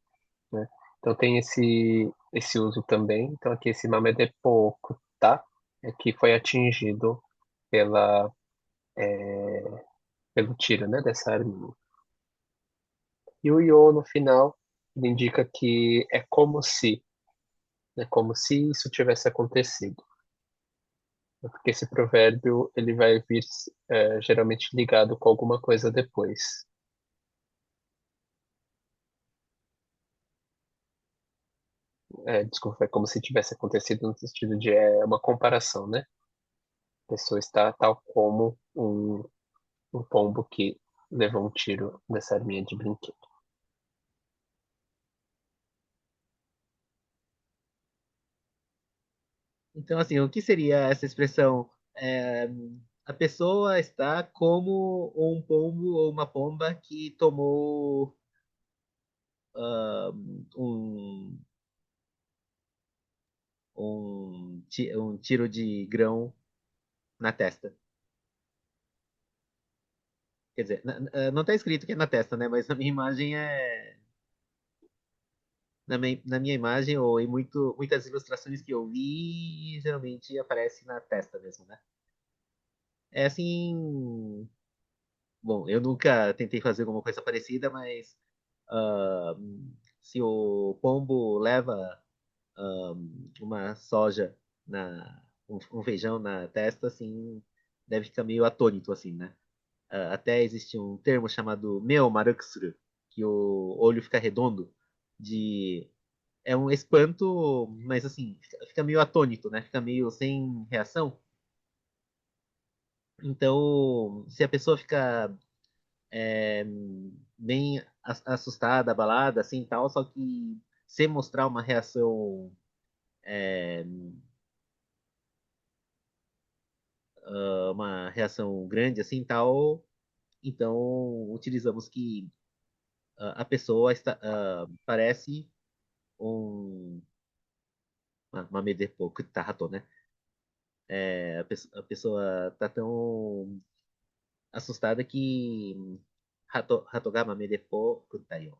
né? Então tem esse uso também. Então aqui esse mamedepoku, tá? É que foi atingido pela, pelo tiro, né? Dessa arminha. E o yo no final ele indica que é como se, né? Como se isso tivesse acontecido. Porque esse provérbio ele vai vir geralmente ligado com alguma coisa depois. Desculpa, é como se tivesse acontecido no sentido de uma comparação, né? A pessoa está tal como um pombo que levou um tiro nessa arminha de brinquedo. Então, assim, o que seria essa expressão? A pessoa está como um pombo ou uma pomba que tomou um, um tiro de grão na testa. Quer dizer, não está escrito que é na testa, né? Mas na minha imagem é. Na minha imagem, ou em muitas ilustrações que eu vi, geralmente aparece na testa mesmo, né? É assim. Bom, eu nunca tentei fazer alguma coisa parecida, mas ah, se o pombo leva uma soja um feijão na testa, assim, deve ficar meio atônito, assim, né? Até existe um termo chamado meo maruksuru, que o olho fica redondo, de é um espanto, mas assim, fica meio atônito, né? Fica meio sem reação. Então, se a pessoa fica é, bem assustada, abalada, assim, tal, só que sem mostrar uma reação grande, assim, tal, então utilizamos que a pessoa parece um uma medepo kutahato, né? A pessoa tá tão assustada que hatogama medepo kutayo.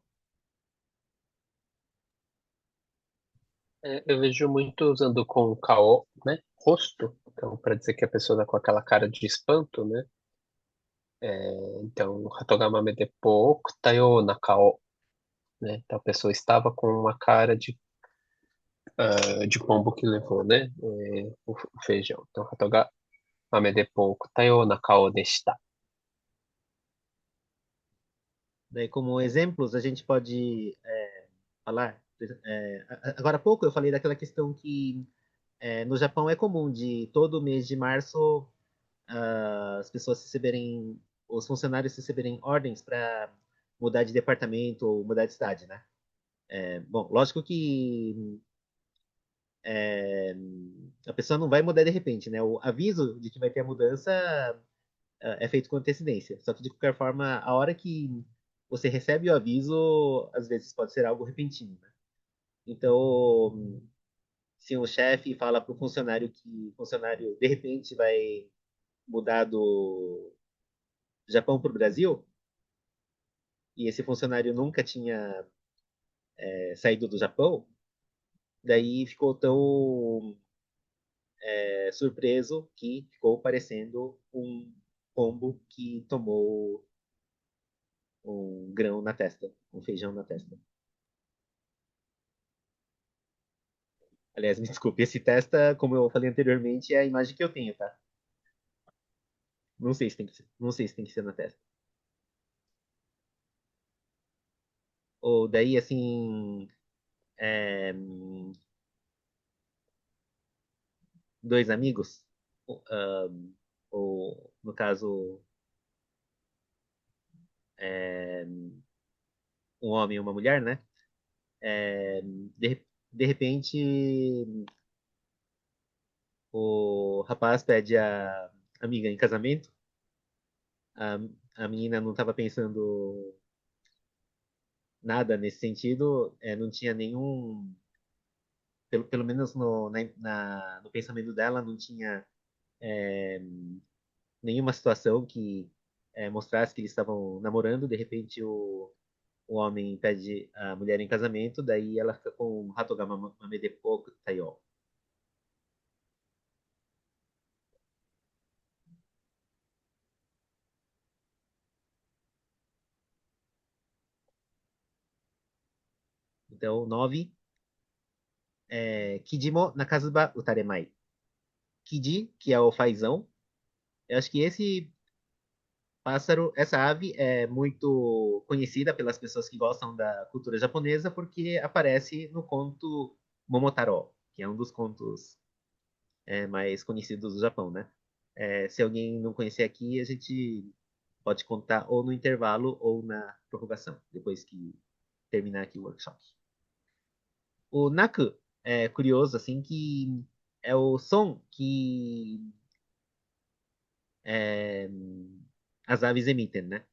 Eu vejo muito usando com o kao, né? Rosto, então para dizer que a pessoa está com aquela cara de espanto, né? Então, hatogama me depou tayo na kao, né? Então a pessoa estava com uma cara de pombo que levou, né? O feijão. Então, hatogama me depou tayo na kao deshita. Daí, como exemplos, a gente pode falar. Agora há pouco eu falei daquela questão que no Japão é comum de todo mês de março as pessoas receberem, os funcionários receberem ordens para mudar de departamento ou mudar de cidade, né? Bom, lógico que é, a pessoa não vai mudar de repente, né? O aviso de que vai ter a mudança é feito com antecedência. Só que de qualquer forma, a hora que você recebe o aviso, às vezes pode ser algo repentino, né? Então, se o chefe fala para o funcionário que o funcionário de repente vai mudar do Japão para o Brasil, e esse funcionário nunca tinha saído do Japão, daí ficou tão surpreso que ficou parecendo um pombo que tomou grão na testa, um feijão na testa. Aliás, me desculpe, esse testa, como eu falei anteriormente, é a imagem que eu tenho, tá? Não sei se tem que ser, não sei se tem que ser na testa. Ou daí, assim, é, dois amigos, ou no caso, é, um homem e uma mulher, né? É, de repente, o rapaz pede a amiga em casamento, a, a menina não estava pensando nada nesse sentido, não tinha nenhum, pelo menos no pensamento dela, não tinha nenhuma situação que mostrasse que eles estavam namorando. De repente, o homem pede a mulher em casamento, daí ela fica com Hatogama Mame pouco Tayo. Então, 9, Kijimo Nakazuba Utaremai. Kiji, que é o fazão. Eu acho que esse pássaro, essa ave é muito conhecida pelas pessoas que gostam da cultura japonesa porque aparece no conto Momotaro, que é um dos contos mais conhecidos do Japão, né? Se alguém não conhecer aqui, a gente pode contar ou no intervalo ou na prorrogação, depois que terminar aqui o workshop. O Naku é curioso, assim, que é o som que é, as aves emitem, né?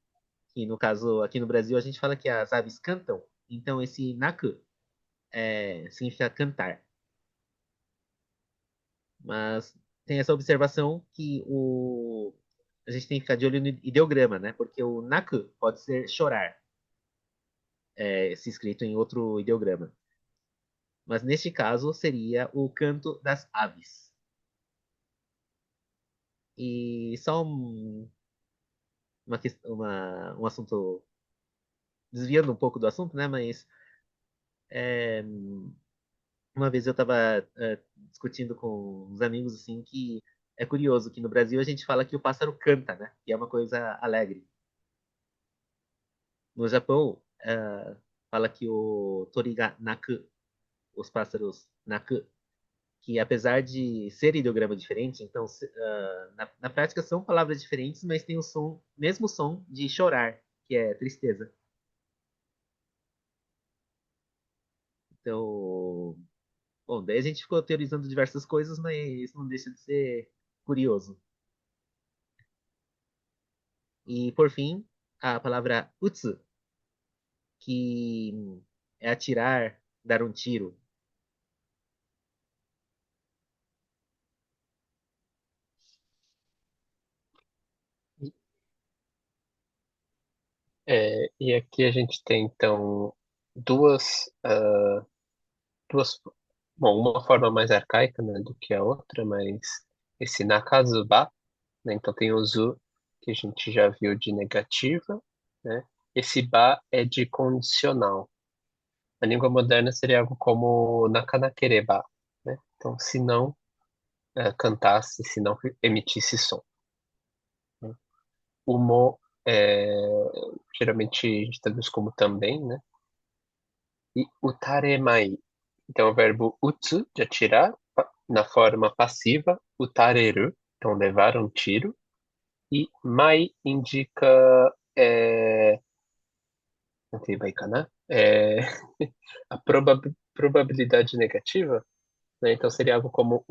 E no caso, aqui no Brasil, a gente fala que as aves cantam. Então, esse Naku significa cantar. Mas tem essa observação que a gente tem que ficar de olho no ideograma, né? Porque o Naku pode ser chorar, se escrito em outro ideograma. Mas neste caso seria o canto das aves. E só um assunto, desviando um pouco do assunto, né? Mas é, uma vez eu estava discutindo com uns amigos assim que é curioso que no Brasil a gente fala que o pássaro canta, né? Que é uma coisa alegre. No Japão, fala que o tori ga naku, os pássaros naku, que apesar de ser ideograma diferente, então na prática são palavras diferentes, mas tem o som, mesmo som de chorar, que é tristeza. Então, bom, daí a gente ficou teorizando diversas coisas, mas isso não deixa de ser curioso. E por fim, a palavra utsu, que é atirar, dar um tiro. E aqui a gente tem, então, duas, duas, bom, uma forma mais arcaica, né, do que a outra, mas esse nakazuba, né, então tem o zu, que a gente já viu de negativa, né, esse ba é de condicional. Na língua moderna seria algo como nakanakereba, né, então se não cantasse, se não emitisse som, né. O mo, geralmente a gente traduz como também, né, e utaremai, então o verbo utsu, de atirar, na forma passiva, utareru, então levar um tiro, e mai indica, é, não sei, vai kana? A probabilidade negativa, né? Então seria algo como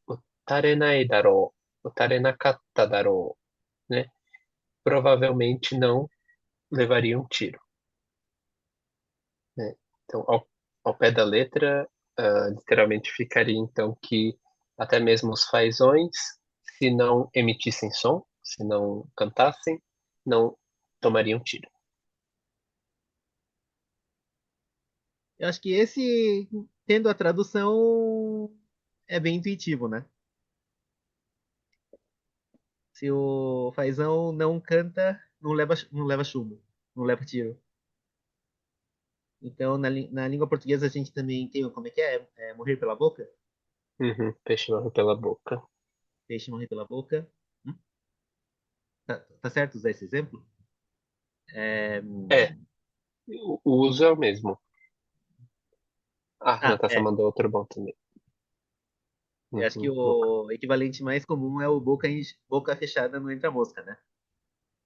utarenai daro, utarenakatta daro, né? Provavelmente não levaria um tiro, né? Então, ao pé da letra, literalmente ficaria então que até mesmo os fazões, se não emitissem som, se não cantassem, não tomariam tiro. Eu acho que esse, tendo a tradução, é bem intuitivo, né? Se o fazão não canta, não leva chumbo, não leva tiro. Então, na língua portuguesa, a gente também tem, como é que é? É morrer pela boca? Uhum. Peixe morre pela boca. Peixe morrer pela boca. Hum? Tá certo usar esse exemplo? É, É, o uso é o mesmo. Ah, Natasha é. mandou outro bom também. Eu acho que Uhum. Boca. o equivalente mais comum é o boca fechada não entra mosca, né?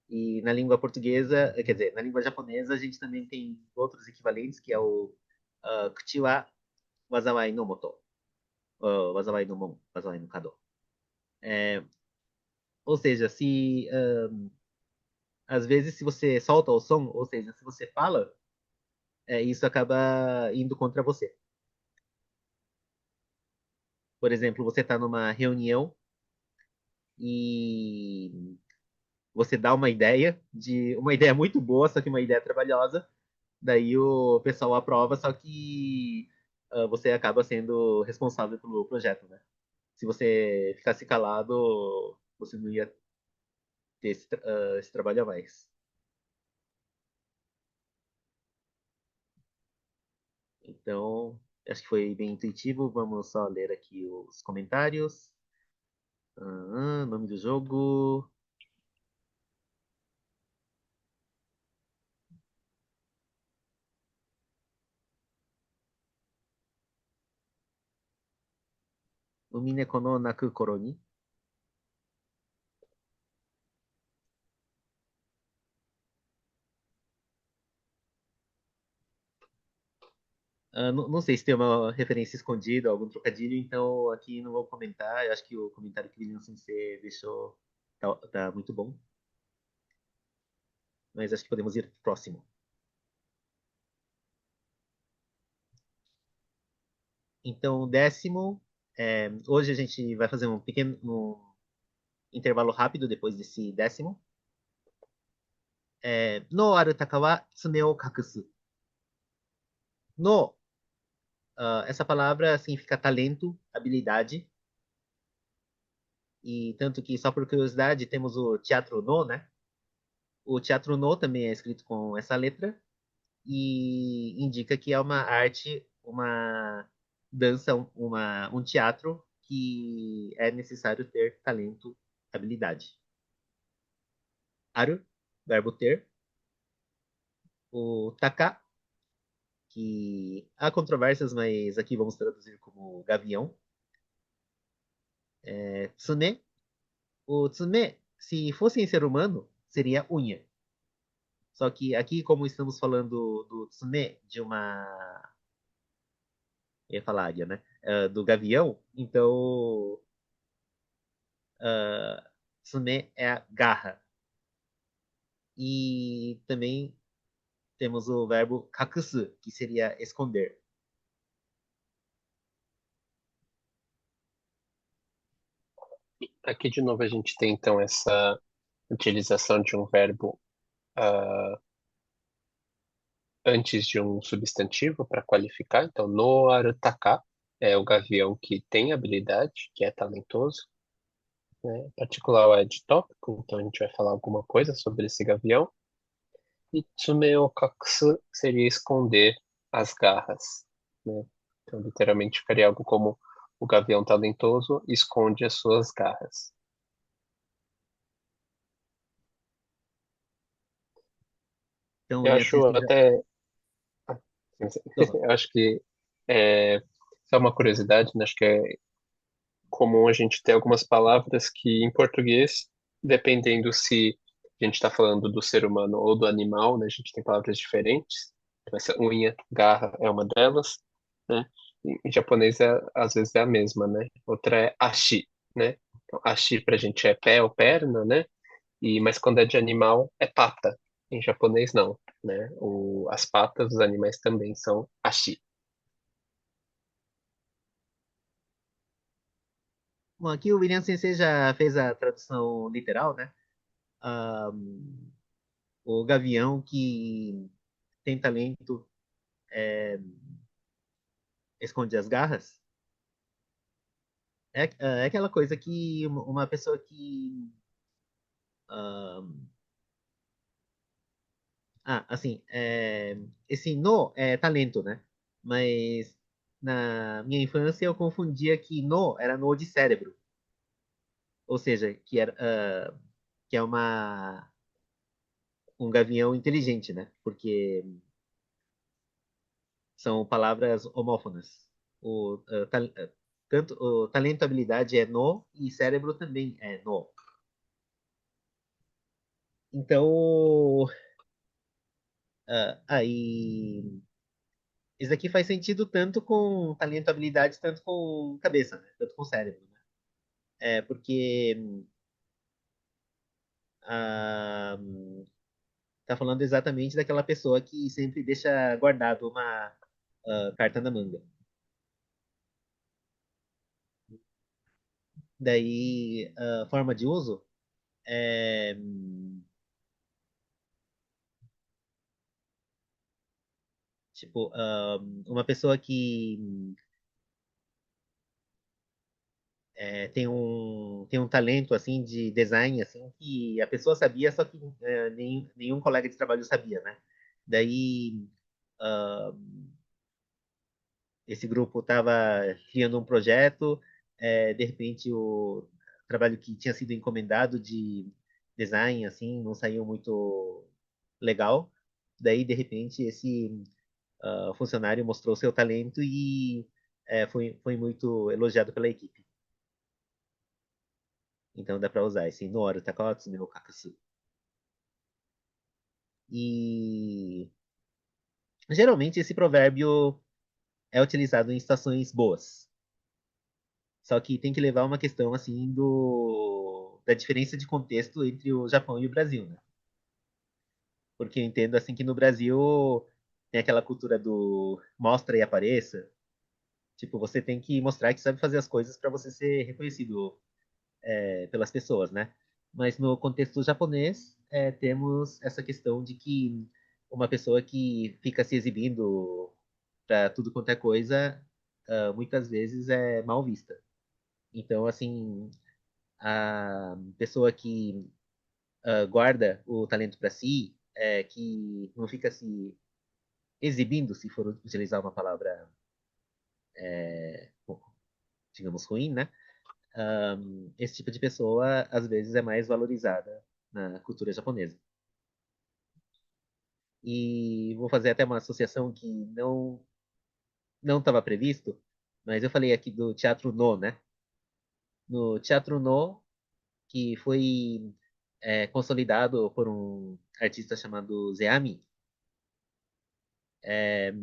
E na língua portuguesa, quer dizer, na língua japonesa, a gente também tem outros equivalentes, que é o kuchi wa wazawai no moto, wazawai no mon, wazawai no kado. Ou seja, se às vezes se você solta o som, ou seja, se você fala, isso acaba indo contra você. Por exemplo, você está numa reunião e você dá uma ideia muito boa, só que uma ideia trabalhosa. Daí o pessoal aprova, só que você acaba sendo responsável pelo projeto, né? Se você ficasse calado, você não ia ter esse trabalho a mais. Então, acho que foi bem intuitivo. Vamos só ler aqui os comentários. Nome do jogo. Umineko no naku koro ni. Não sei se tem uma referência escondida, algum trocadilho, então aqui não vou comentar. Eu acho que o comentário que o William Sensei deixou tá muito bom. Mas acho que podemos ir pro próximo. Então, décimo. Hoje a gente vai fazer um pequeno intervalo rápido depois desse décimo. No arutaka wa tsume o kakusu. No, essa palavra significa talento, habilidade. E tanto que, só por curiosidade, temos o teatro no, né? O teatro no também é escrito com essa letra e indica que é uma arte, uma dança, um teatro que é necessário ter talento, habilidade. Aru, verbo ter. O taka, que há controvérsias, mas aqui vamos traduzir como gavião. Tsune, o tsune, se fosse em ser humano, seria unha. Só que aqui, como estamos falando do tsune, de uma. Eu ia falar águia, né? Do gavião, então. Tsune é a garra. E também temos o verbo kakusu, que seria esconder. Aqui de novo a gente tem então essa utilização de um verbo antes de um substantivo para qualificar. Então, no arutaka é o gavião que tem habilidade, que é talentoso, né? Particular é de tópico, então a gente vai falar alguma coisa sobre esse gavião. E tsume o kakusu seria esconder as garras, né? Então, literalmente ficaria algo como o gavião talentoso esconde as suas garras. Então, Eu William acho Sensei já. até, Dozo. eu acho que é só uma curiosidade, né? Acho que é comum a gente ter algumas palavras que em português, dependendo se a gente está falando do ser humano ou do animal, né? A gente tem palavras diferentes. Então, essa unha, garra é uma delas, né? Em japonês às vezes é a mesma, né? Outra é ashi, né? Então, ashi pra gente é pé ou perna, né? Mas quando é de animal é pata. Em japonês não, né? As patas dos animais também são ashi. Bom, aqui o William Sensei já fez a tradução literal, né? Ah, o gavião que tem talento esconde as garras. É aquela coisa que uma pessoa que ah, Assim, esse no é talento, né? Mas na minha infância eu confundia que no era no de cérebro, ou seja, que é um gavião inteligente, né? Porque são palavras homófonas. Tanto o talento, habilidade é no e cérebro também é no. Então, aí isso aqui faz sentido tanto com talento, habilidade, tanto com cabeça, né? Tanto com cérebro, né? Porque ah, tá falando exatamente daquela pessoa que sempre deixa guardado uma carta na manga. Daí, forma de uso é tipo uma pessoa que tem um talento assim de design assim que a pessoa sabia, só que nenhum colega de trabalho sabia, né? Daí ah, esse grupo estava criando um projeto, de repente o trabalho que tinha sido encomendado de design assim não saiu muito legal. Daí de repente esse funcionário mostrou seu talento e foi muito elogiado pela equipe. Então dá para usar esse Noru Takotsu no Kakasu. E geralmente esse provérbio é utilizado em situações boas. Só que tem que levar uma questão assim da diferença de contexto entre o Japão e o Brasil, né? Porque eu entendo assim que no Brasil tem aquela cultura do mostra e apareça. Tipo, você tem que mostrar que sabe fazer as coisas para você ser reconhecido pelas pessoas, né? Mas no contexto japonês, temos essa questão de que uma pessoa que fica se exibindo para tudo quanto é coisa, muitas vezes é mal vista. Então, assim, a pessoa que guarda o talento para si, que não fica se exibindo, se for utilizar uma palavra, digamos, ruim, né? Esse tipo de pessoa, às vezes, é mais valorizada na cultura japonesa. E vou fazer até uma associação que não estava previsto, mas eu falei aqui do Teatro No, né? No Teatro No, que foi consolidado por um artista chamado Zeami, é,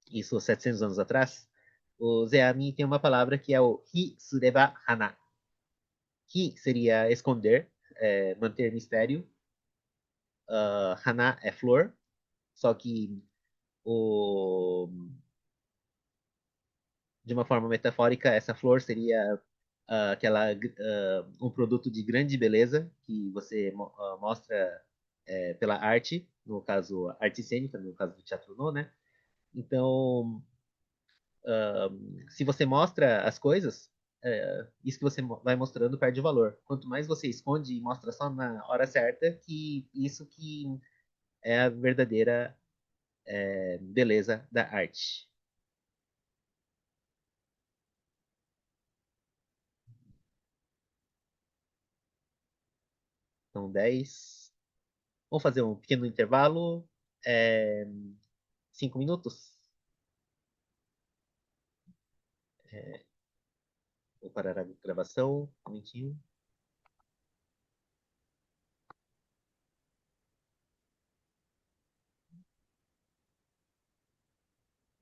isso 700 anos atrás, o Zeami tem uma palavra que é o Hi Sureba Hana. Hi seria esconder, manter mistério. Hana é flor, só que o, de uma forma metafórica, essa flor seria um produto de grande beleza que você mostra pela arte, no caso arte cênica, no caso do teatro no, né? Então, se você mostra as coisas, isso que você vai mostrando perde valor. Quanto mais você esconde e mostra só na hora certa, que isso que é a verdadeira beleza da arte. Então, 10. Vamos fazer um pequeno intervalo. É, 5 minutos. Vou parar a gravação. Um minutinho.